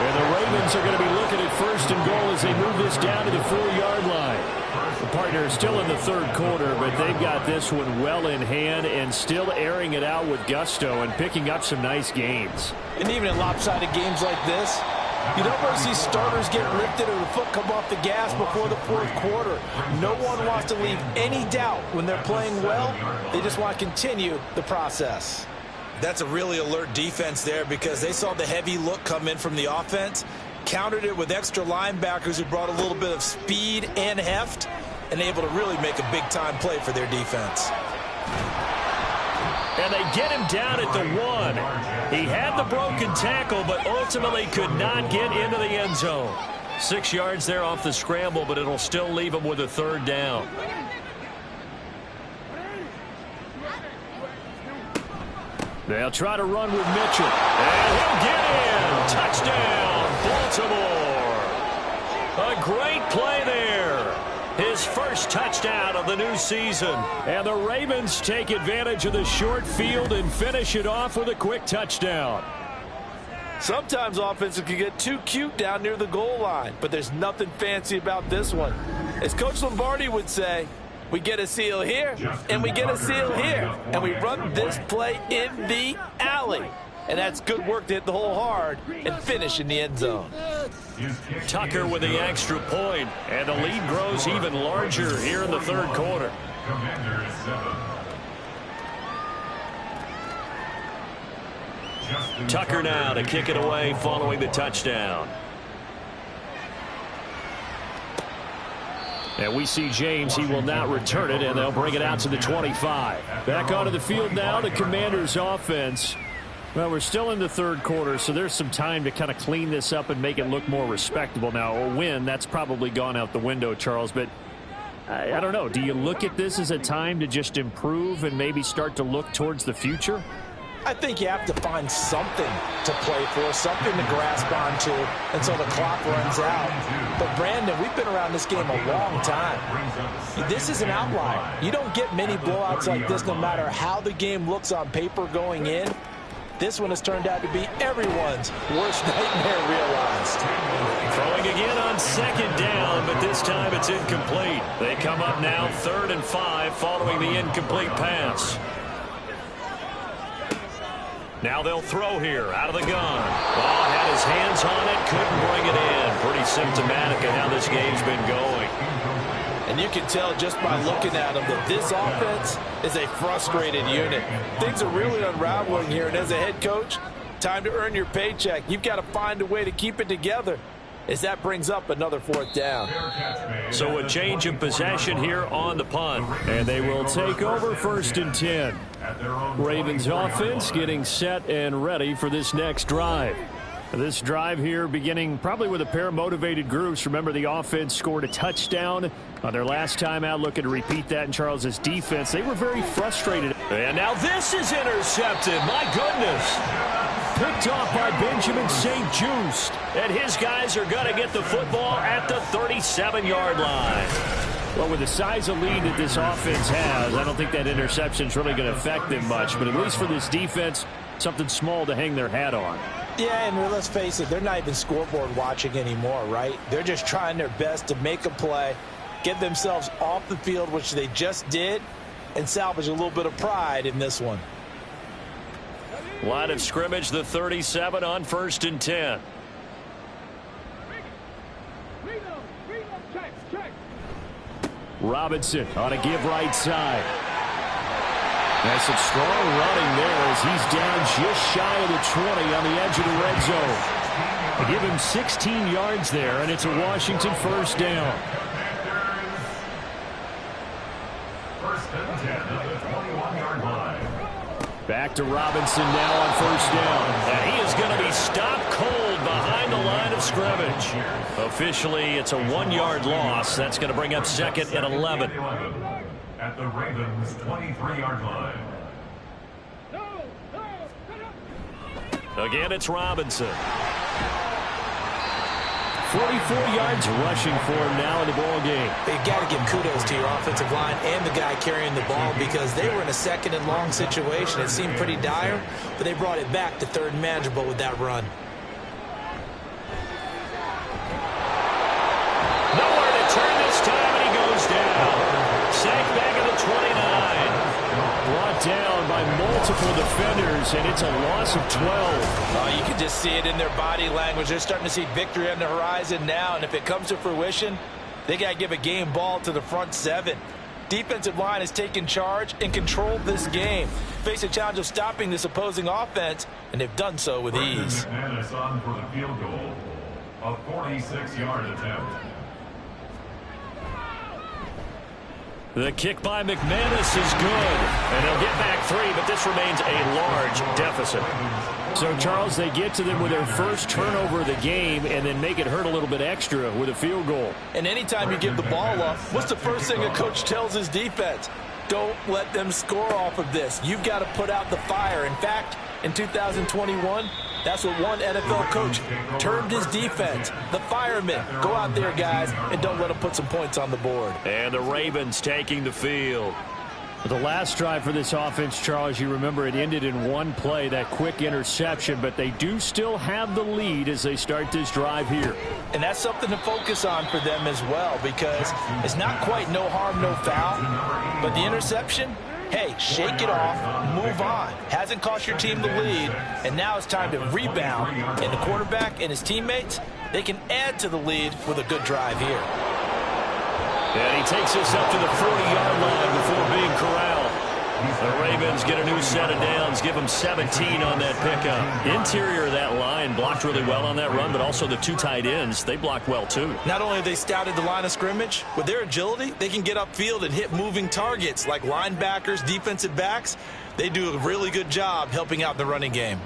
Speaker 3: And the Ravens are going to be looking at 1st and goal as they move this down to the 4-yard line. The partner is still in the third quarter, but they've got this one well in hand and still airing it out with gusto and picking up some nice gains.
Speaker 6: And even in lopsided games like this, you don't really see starters get lifted or the foot come off the gas before the fourth quarter. No one wants to leave any doubt when they're playing well. They just want to continue the process.
Speaker 4: That's a really alert defense there because they saw the heavy look come in from the offense, countered it with extra linebackers who brought a little bit of speed and heft, and able to really make a big-time play for their defense.
Speaker 2: And they get him down at the 1. He had the broken tackle, but ultimately could not get into the end zone. 6 yards there off the scramble, but it'll still leave him with a 3rd down.
Speaker 3: They'll try to run with Mitchell.
Speaker 2: And he'll get in. Touchdown, Baltimore. A great play there. His first touchdown of the new season.
Speaker 3: And the Ravens take advantage of the short field and finish it off with a quick touchdown.
Speaker 6: Sometimes offenses can get too cute down near the goal line, but there's nothing fancy about this one. As Coach Lombardi would say, we get a seal here, and we get a seal here, and we run this play in the alley. And that's good work to hit the hole hard and finish in the end zone.
Speaker 2: Tucker with the extra point, and the lead grows even larger here in the third quarter. Tucker now to kick it away following the touchdown.
Speaker 3: And we see James. He will not return it, and they'll bring it out to the 25. Back onto the field now, the Commanders' offense. Well, we're still in the third quarter, so there's some time to kind of clean this up and make it look more respectable. Now, a win, that's probably gone out the window, Charles, but I don't know. Do you look at this as a time to just improve and maybe start to look towards the future?
Speaker 6: I think you have to find something to play for, something to grasp onto until the clock runs out. But, Brandon, we've been around this game a long time. This is an outlier. You don't get many blowouts like this no matter how the game looks on paper going in. This one has turned out to be everyone's worst nightmare realized.
Speaker 2: Throwing again on second down, but this time it's incomplete. They come up now 3rd and 5 following the incomplete pass. Now they'll throw here out of the gun. Oh, had his hands on it, couldn't bring it in. Pretty symptomatic of how this game's been going.
Speaker 6: And you can tell just by looking at them that this offense is a frustrated unit. Things are really unraveling here, and as a head coach, time to earn your paycheck. You've got to find a way to keep it together as that brings up another 4th down.
Speaker 2: So a change of possession here on the punt.
Speaker 3: And they will take over 1st and 10.
Speaker 5: at their own
Speaker 3: Ravens
Speaker 5: 24-yard
Speaker 3: offense
Speaker 5: line.
Speaker 3: getting set and ready for this next drive. This drive here beginning probably with a pair of motivated groups. Remember, the offense scored a touchdown on their last time out. Looking to repeat that in Charles's defense. They were very frustrated.
Speaker 2: And now this is intercepted. My goodness.
Speaker 3: Picked off by Benjamin St. Just.
Speaker 2: And his guys are going to get the football at the 37-yard line.
Speaker 3: Well, with the size of lead that this offense has, I don't think that interception is really going to affect them much. But at least for this defense, something small to hang their hat on.
Speaker 6: Yeah, and let's face it, they're not even scoreboard watching anymore, right? They're just trying their best to make a play, get themselves off the field, which they just did, and salvage a little bit of pride in this one.
Speaker 2: Line of scrimmage, the 37 on 1st and 10.
Speaker 3: Robinson on a give right side. That's some strong running there as he's down just shy of the 20 on the edge of the red zone. They give him 16 yards there, and it's a Washington first down.
Speaker 5: First and 10 at the 21-yard line.
Speaker 3: Back to Robinson now on first down.
Speaker 2: And he is going to be stopped cold behind the line of scrimmage. Officially, it's a 1-yard loss. That's going to bring up 2nd and 11.
Speaker 5: At the Ravens' 23-yard line.
Speaker 2: Again, it's Robinson.
Speaker 3: 44 yards rushing for him now in the ball game.
Speaker 6: You've got to give kudos to your offensive line and the guy carrying the ball because they were in a 2nd and long situation. It seemed pretty dire, but they brought it back to 3rd and manageable with that run.
Speaker 2: Nowhere to turn this time, and he goes down. Sacked back at the 29.
Speaker 3: Brought down by multiple defenders, and it's a loss of 12.
Speaker 6: You can just see it in their body language. They're starting to see victory on the horizon now, and if it comes to fruition, they got to give a game ball to the front 7. Defensive line has taken charge and controlled this game. Face a challenge of stopping this opposing offense, and they've done so with ease.
Speaker 5: McManus on for the field goal. A 46-yard attempt.
Speaker 2: The kick by McManus is good. And they'll get back 3, but this remains a large deficit.
Speaker 3: So, Charles, they get to them with their first turnover of the game and then make it hurt a little bit extra with a field goal.
Speaker 6: And anytime you give the ball up, what's the first thing a coach tells his defense? Don't let them score off of this. You've got to put out the fire. In fact, in 2021, that's what one NFL coach termed his defense. The firemen. Go out there, guys, and don't let them put some points on the board.
Speaker 2: And the Ravens taking the field.
Speaker 3: The last drive for this offense, Charles, you remember it ended in one play, that quick interception, but they do still have the lead as they start this drive here.
Speaker 6: And that's something to focus on for them as well because it's not quite no harm, no foul, but the interception, hey, shake it off, move on. Hasn't cost your team the lead, and now it's time to rebound. And the quarterback and his teammates, they can add to the lead with a good drive here.
Speaker 2: And he takes us up to the 40-yard line before being corralled. The Ravens get a new set of downs, give them 17 on that pickup. Interior of that line blocked really well on that run, but also the 2 tight ends, they blocked well too.
Speaker 6: Not only have they scouted the line of scrimmage, with their agility, they can get upfield and hit moving targets like linebackers, defensive backs. They do a really good job helping out the running game.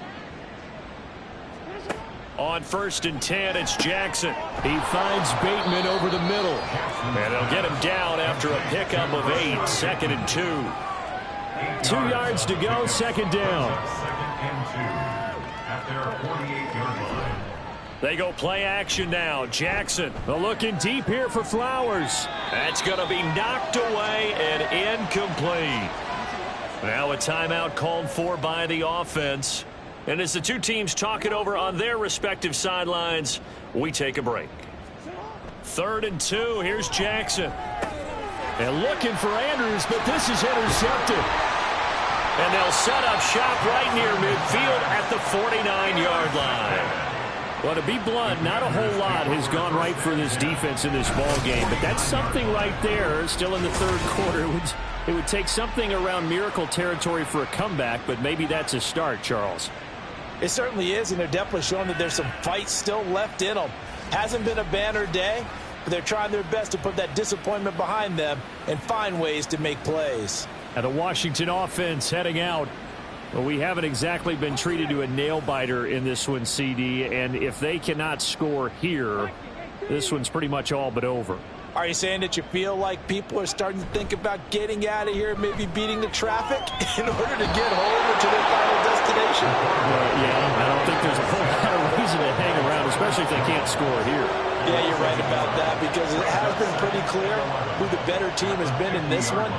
Speaker 2: On 1st and 10, it's Jackson.
Speaker 3: He finds Bateman over the middle.
Speaker 2: And they'll get him down after a pickup of 8, 2nd and 2.
Speaker 3: 2 yards to go, 2nd down.
Speaker 5: 2nd and 2 at their 48-yard line.
Speaker 2: They go play action now. Jackson.
Speaker 3: Looking deep here for Flowers.
Speaker 2: That's going to be knocked away and incomplete. Now a timeout called for by the offense. And as the two teams talk it over on their respective sidelines, we take a break. 3rd and 2. Here's Jackson.
Speaker 3: And looking for Andrews, but this is intercepted.
Speaker 2: And they'll set up shop right near midfield at the 49-yard line.
Speaker 3: Well, to be blunt, not a whole lot has gone right for this defense in this ball game, but that's something right there. Still in the 3rd quarter. It would take something around miracle territory for a comeback, but maybe that's a start, Charles.
Speaker 6: It certainly is, and they're definitely showing that there's some fight still left in them. Hasn't been a banner day, but they're trying their best to put that disappointment behind them and find ways to make plays.
Speaker 3: And the Washington offense heading out. Well, we haven't exactly been treated to a nail-biter in this one, CD. And if they cannot score here, this one's pretty much all but over.
Speaker 6: Are you saying that you feel like people are starting to think about getting out of here, maybe beating the traffic in order to get home or to their final destination?
Speaker 3: Yeah, I don't think there's a whole lot of reason to hang around, especially if they can't score here.
Speaker 6: Yeah, you're right about that, because it has been pretty clear who the better team has been in this one.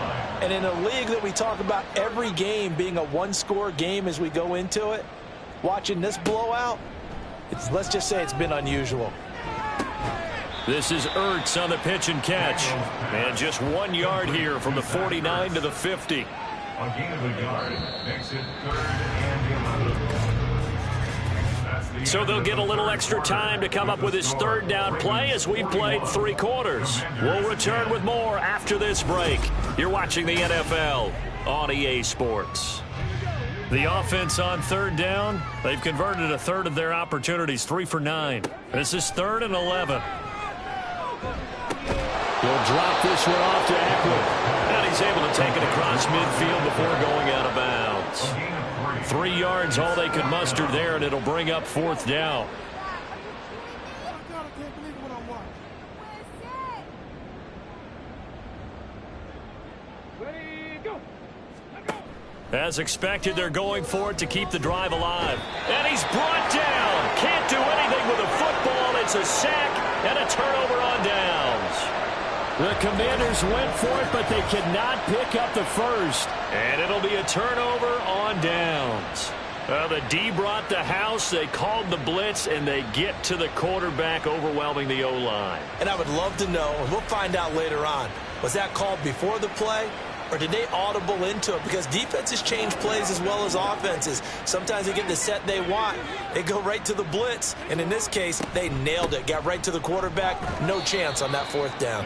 Speaker 6: And in a league that we talk about every game being a one-score game as we go into it, watching this blowout, let's just say it's been unusual.
Speaker 2: This is Ertz on the pitch and catch. And just 1 yard here from the 49 to the 50.
Speaker 5: A gain of a yard makes it 3rd and 11.
Speaker 2: So they'll get a little extra time to come up with his 3rd down play as we've played 3 quarters. We'll return with more after this break. You're watching the NFL on EA Sports. The offense on 3rd down, they've converted a third of their opportunities, 3 for 9. This is 3rd and 11.
Speaker 3: He'll drop this one off to Eckler.
Speaker 2: And he's able to take it across midfield before going out of bounds. 3 yards, all they could muster there, and it'll bring up 4th down. As expected, they're going for it to keep the drive alive. And he's brought down. Can't do anything with a football. It's a sack and a turnover on downs.
Speaker 3: The Commanders went for it, but they cannot pick up the first.
Speaker 2: And it'll be a turnover on downs. The D brought the house. They called the blitz, and they get to the quarterback, overwhelming the O-line.
Speaker 6: And I would love to know, and we'll find out later on, was that called before the play? Or did they audible into it? Because defenses change plays as well as offenses. Sometimes they get the set they want. They go right to the blitz. And in this case, they nailed it. Got right to the quarterback. No chance on that 4th down.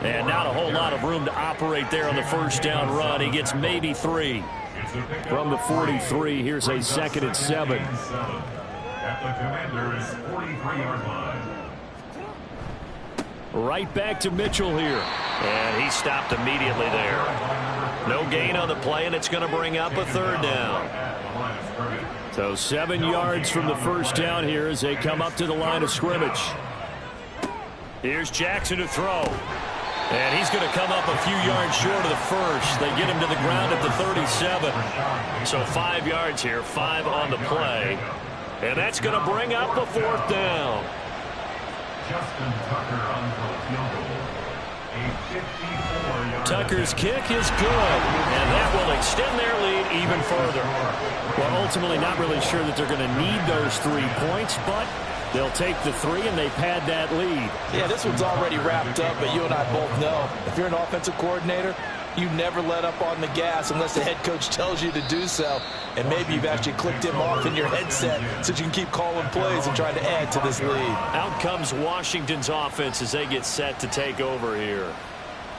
Speaker 2: And not a whole lot of room to operate there on the 1st down run. He gets maybe 3.
Speaker 3: From the 43, here's a 2nd and 7.
Speaker 5: At the Commanders' 43-yard line.
Speaker 3: Right back to Mitchell here.
Speaker 2: And he stopped immediately there. No gain on the play, and it's going to bring up a 3rd down.
Speaker 3: So 7 yards from the 1st down here as they come up to the line of scrimmage.
Speaker 2: Here's Jackson to throw. And he's going to come up a few yards short of the first. They get him to the ground at the 37. So 5 yards here, 5 on the play. And that's going to bring up a 4th down.
Speaker 5: Justin Tucker on the field goal. A 54-yard
Speaker 3: Tucker's kick is good.
Speaker 2: And that will extend their lead even further.
Speaker 3: Well, ultimately not really sure that they're going to need those 3 points, but they'll take the 3 and they pad that lead.
Speaker 6: Yeah, this one's already wrapped up, but you and I both know if you're an offensive coordinator, you never let up on the gas unless the head coach tells you to do so. And maybe you've actually clicked him off in your headset so you can keep calling plays and trying to add to this lead.
Speaker 2: Out comes Washington's offense as they get set to take over here.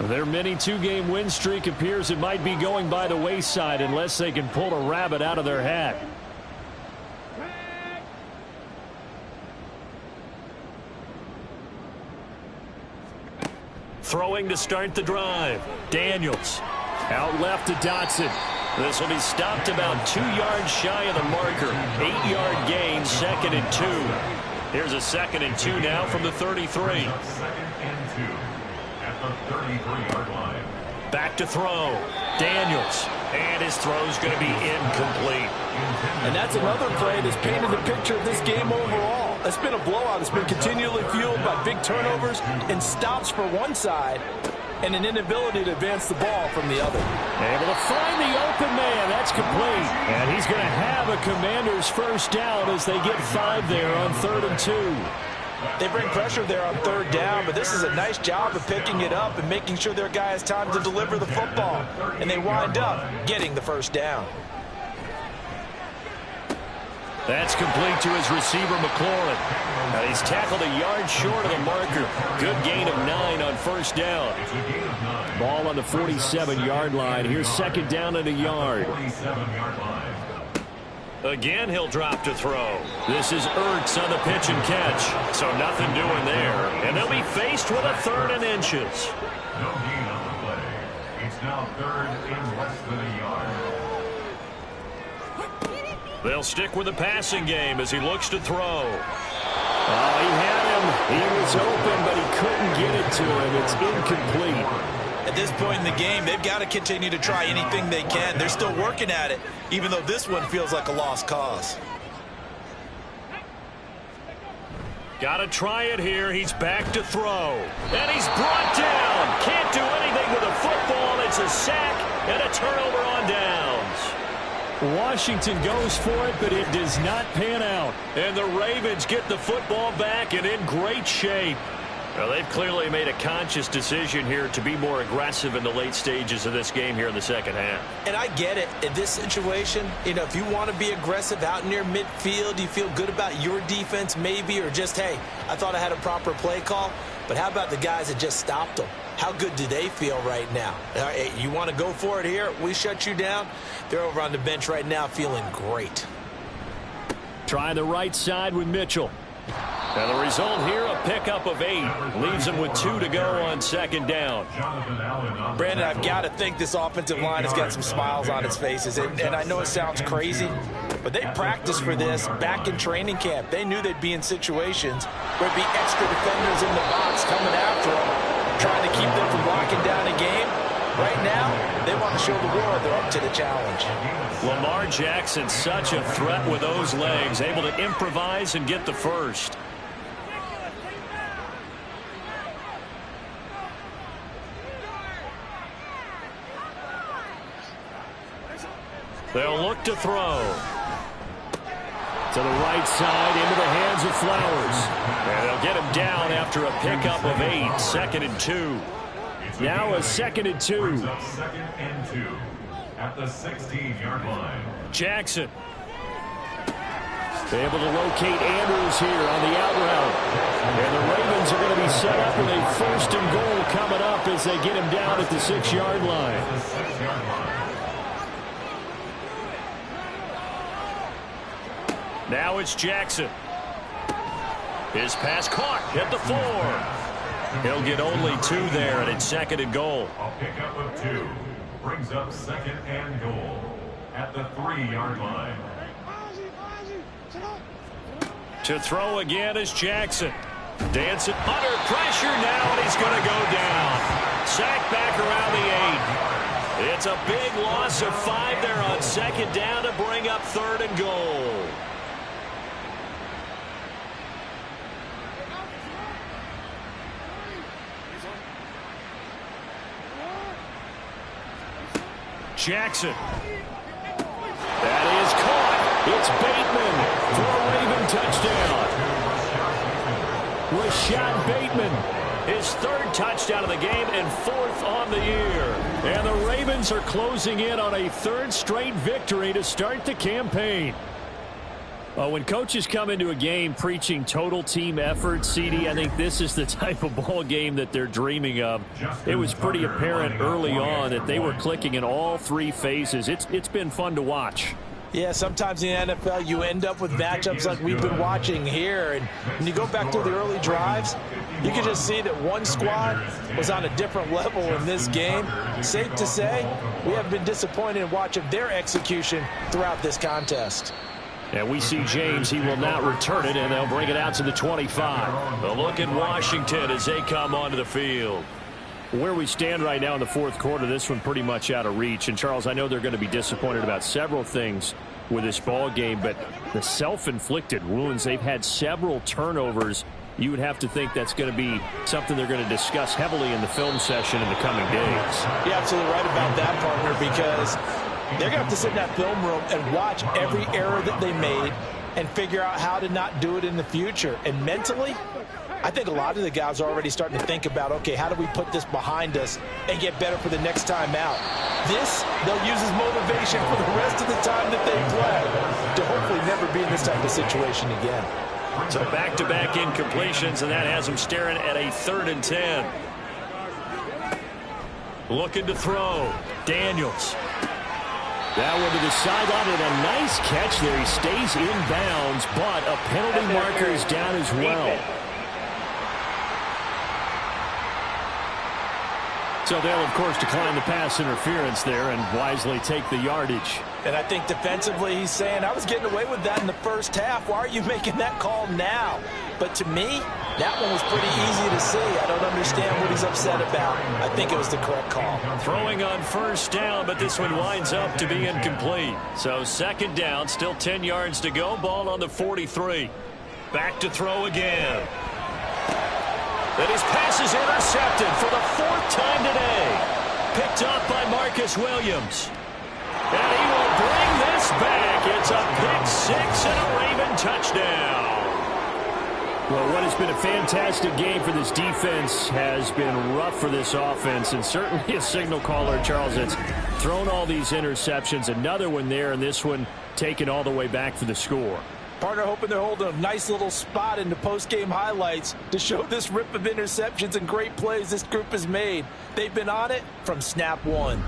Speaker 3: Their mini 2-game win streak appears it might be going by the wayside unless they can pull a rabbit out of their hat.
Speaker 2: Throwing to start the drive. Daniels.
Speaker 3: Out left to Dotson.
Speaker 2: This will be stopped about 2 yards shy of the marker. 8-yard gain, 2nd and 2. Here's a 2nd and 2 now from the 33.
Speaker 5: 2nd and 2 at the 33-yard line.
Speaker 2: Back to throw. Daniels. And his throw's going to be incomplete.
Speaker 6: And that's another play that's painted the picture of this game overall. It's been a blowout. It's been continually fueled by big turnovers and stops for one side and an inability to advance the ball from the other.
Speaker 3: Able to find the open man. That's complete. And he's going to have a Commander's 1st down as they get 5 there on 3rd and 2.
Speaker 6: They bring pressure there on 3rd down, but this is a nice job of picking it up and making sure their guy has time to deliver the football. And they wind up getting the 1st down.
Speaker 3: That's complete to his receiver, McLaurin.
Speaker 2: Now he's tackled a yard short of the marker. Good gain of 9 on 1st down.
Speaker 3: Ball on the 47-yard line. Here's 2nd down and a yard.
Speaker 5: 47-yard line.
Speaker 2: Again, he'll drop to throw. This is Ertz on the pitch and catch. So nothing doing there. And they'll be faced with a 3rd and inches.
Speaker 5: No gain on the play. It's now 3rd and less than a yard.
Speaker 2: They'll stick with the passing game as he looks to throw.
Speaker 3: Oh, he had him. He was open, but he couldn't get it to him. It's incomplete.
Speaker 4: At this point in the game, they've got to continue to try anything they can. They're still working at it, even though this one feels like a lost cause.
Speaker 2: Got to try it here. He's back to throw. And he's brought down. Can't do anything with a football. It's a sack and a turnover on downs.
Speaker 3: Washington goes for it, but it does not pan out.
Speaker 2: And the Ravens get the football back and in great shape. Well, they've clearly made a conscious decision here to be more aggressive in the late stages of this game here in the second half.
Speaker 4: And I get it. In this situation, you know, if you want to be aggressive out near midfield, you feel good about your defense maybe, or just, hey, I thought I had a proper play call. But how about the guys that just stopped them? How good do they feel right now? Hey, you want to go for it here? We shut you down. They're over on the bench right now feeling great.
Speaker 3: Try the right side with Mitchell.
Speaker 2: And the result here, a pickup of 8. Leaves them with 2 to go on second down.
Speaker 4: Brandon, I've got to think this offensive line has got some smiles on its faces. And I know it sounds crazy, but they practiced for this back in training camp. They knew they'd be in situations where there'd be extra defenders in the box coming after them, trying to keep them from locking down a game. Right now, they want to show the world they're up to the challenge.
Speaker 2: Lamar Jackson, such a threat with those legs, able to improvise and get the first. They'll look to throw.
Speaker 3: To the right side, into the hands of Flowers.
Speaker 2: And they'll get him down after a pickup of 8. 2nd and 2.
Speaker 3: Now a 2nd and 2.
Speaker 5: 2nd and 2 at the 16-yard line.
Speaker 2: Jackson.
Speaker 3: Able to locate Andrews here on the out route. And the Ravens are going to be set up with a 1st and goal coming up as they get him down at the 6-yard line.
Speaker 5: The 6-yard line.
Speaker 2: Now it's Jackson. His pass caught at the 4. He'll get only 2 there, and it's 2nd and goal.
Speaker 5: A pickup of 2 brings up 2nd and goal at the 3-yard line.
Speaker 2: To throw again is Jackson. Dancing under pressure now, and he's going to go down. Sacked back around the 8. It's a big loss of 5 there on 2nd down to bring up 3rd and goal. Jackson. That is caught.
Speaker 3: It's Bateman for a Raven touchdown. Rashad Bateman.
Speaker 2: His 3rd touchdown of the game and 4th on the year.
Speaker 3: And the Ravens are closing in on a 3rd straight victory to start the campaign. When coaches come into a game preaching total team effort, CD, I think this is the type of ball game that they're dreaming of. It was pretty apparent early on that they were clicking in all 3 phases. It's been fun to watch.
Speaker 4: Yeah, sometimes in the NFL you end up with matchups like we've been watching here. And when you go back to the early drives, you can just see that one squad was on a different level in this game. Safe to say, we have been disappointed in watching their execution throughout this contest.
Speaker 3: And we see James. He will not return it, and they'll bring it out to the 25.
Speaker 2: A look at Washington as they come onto the field.
Speaker 3: Where we stand right now in the 4th quarter, this one pretty much out of reach. And, Charles, I know they're going to be disappointed about several things with this ball game, but the self-inflicted wounds, they've had several turnovers. You would have to think that's going to be something they're going to discuss heavily in the film session in the coming days.
Speaker 4: You're absolutely right about that, partner, because they're going to have to sit in that film room and watch every error that they made and figure out how to not do it in the future. And mentally, I think a lot of the guys are already starting to think about, okay, how do we put this behind us and get better for the next time out? This, they'll use as motivation for the rest of the time that they play to hopefully never be in this type of situation again.
Speaker 2: So back-to-back incompletions, and that has them staring at a 3rd and 10. Looking to throw. Daniels.
Speaker 3: That one to the sideline, and a nice catch there. He stays in bounds, but a penalty marker is down as well. So they'll, of course, decline the pass interference there and wisely take the yardage.
Speaker 6: And I think defensively he's saying, I was getting away with that in the first half. Why are you making that call now? But to me, that one was pretty easy to see. I don't understand what he's upset about. I think it was the correct call.
Speaker 3: Throwing on first down, but this one winds up to be incomplete. So second down, still 10 yards to go. Ball on the 43. Back to throw again. And his pass is intercepted for the 4th time today. Picked up by Marcus Williams. And he will bring this back. It's a pick 6 and a Raven touchdown. Well, what has been a fantastic game for this defense has been rough for this offense, and certainly a signal caller, Charles, that's thrown all these interceptions. Another one there, and this one taken all the way back for the score.
Speaker 6: Partner hoping they're holding a nice little spot in the post-game highlights to show this rip of interceptions and great plays this group has made. They've been on it from snap one.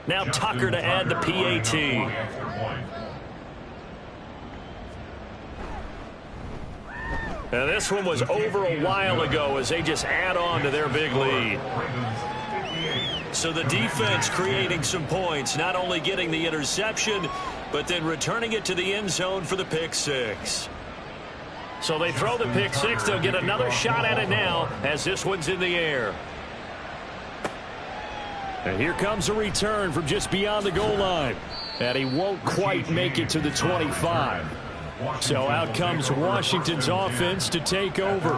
Speaker 3: Now Tucker to add the PAT. Now this one was over a while ago as they just add on to their big lead. So the defense creating some points, not only getting the interception, but then returning it to the end zone for the pick 6. So they throw the pick 6. They'll get another shot at it now as this one's in the air. And here comes a return from just beyond the goal line. And he won't quite make it to the 25. So out comes Washington's offense to take over.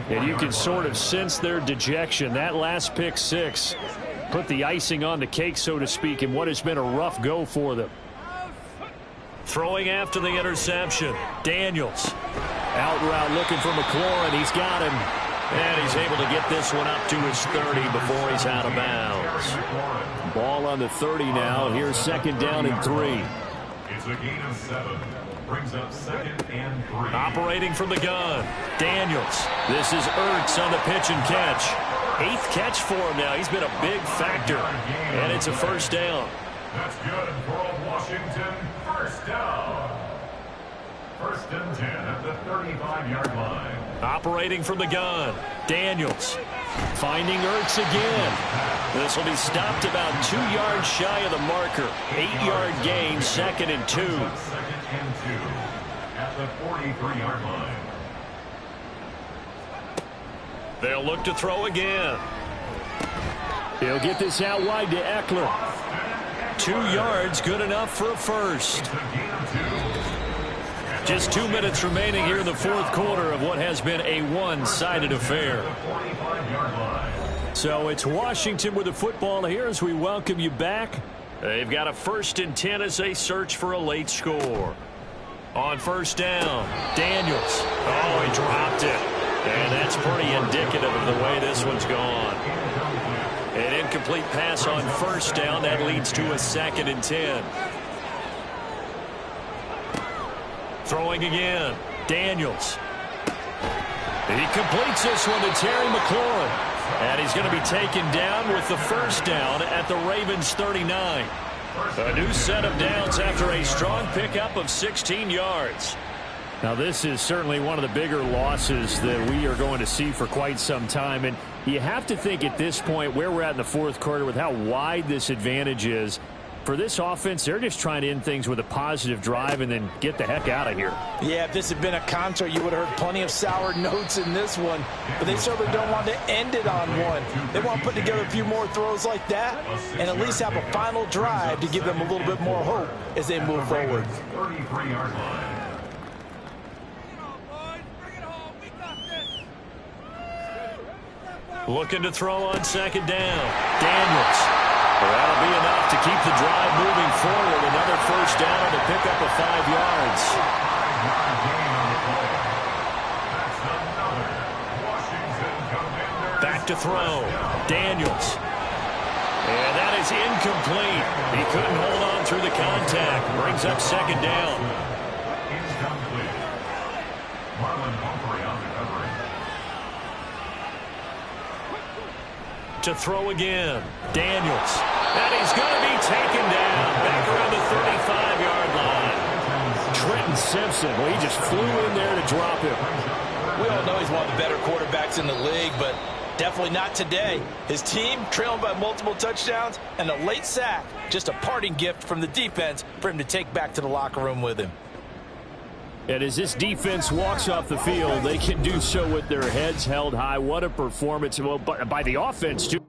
Speaker 3: And you can sort of sense their dejection. That last pick 6 put the icing on the cake, so to speak, in what has been a rough go for them. Throwing after the interception. Daniels. Out route looking for McLaurin. He's got him. And he's able to get this one up to his 30 before he's out of bounds. Ball on the 30 now. Here's second down and 3.
Speaker 5: It's a gain of 7. Brings up 2nd and 3.
Speaker 3: Operating from the gun. Daniels. This is Ertz on the pitch and catch. 8th catch for him now. He's been a big factor. And it's a first down.
Speaker 5: That's good for Washington. First down. 1st and 10 at the 35-yard line.
Speaker 3: Operating from the gun. Daniels. Finding Ertz again. This will be stopped about 2 yards shy of the marker. 8-yard gain, 2nd and 2.
Speaker 5: 2nd and 2 at the 43-yard line.
Speaker 3: They'll look to throw again. He'll get this out wide to Eckler. 2 yards, good enough for a first. Just 2 minutes remaining here in the 4th quarter of what has been a one-sided affair. So it's Washington with the football here as we welcome you back. They've got a 1st and 10 as they search for a late score. On first down, Daniels. Oh, he dropped it. And that's pretty indicative of the way this one's gone. An incomplete pass on first down. That leads to a 2nd and 10. Throwing again. Daniels. He completes this one to Terry McLaurin. And he's going to be taken down with the first down at the Ravens 39. A new set of downs after a strong pickup of 16 yards. Now, this is certainly one of the bigger losses that we are going to see for quite some time. And you have to think at this point where we're at in the 4th quarter with how wide this advantage is. For this offense, they're just trying to end things with a positive drive and then get the heck out of here.
Speaker 6: Yeah, if this had been a concert, you would have heard plenty of sour notes in this one. But they certainly don't want to end it on one. They want to put together a few more throws like that and at least have a final drive to give them a little bit more hope as they move forward.
Speaker 5: 33-yard line.
Speaker 3: Looking to throw on second down. Daniels. Well, that'll be enough to keep the drive moving forward. Another first down to pick up a 5 yards. Back to throw. Daniels. And that is incomplete. He couldn't hold on through the contact. Brings up second down.
Speaker 5: Incomplete. Marlon Humphrey on the coverage.
Speaker 3: To throw again. Daniels. And he's going to be taken down back around the 35-yard line. Trenton Simpson, well, he just flew in there to drop him.
Speaker 6: We all know he's one of the better quarterbacks in the league, but definitely not today. His team trailing by multiple touchdowns and a late sack. Just a parting gift from the defense for him to take back to the locker room with him.
Speaker 3: And as this defense walks off the field, they can do so with their heads held high. What a performance by the offense, too.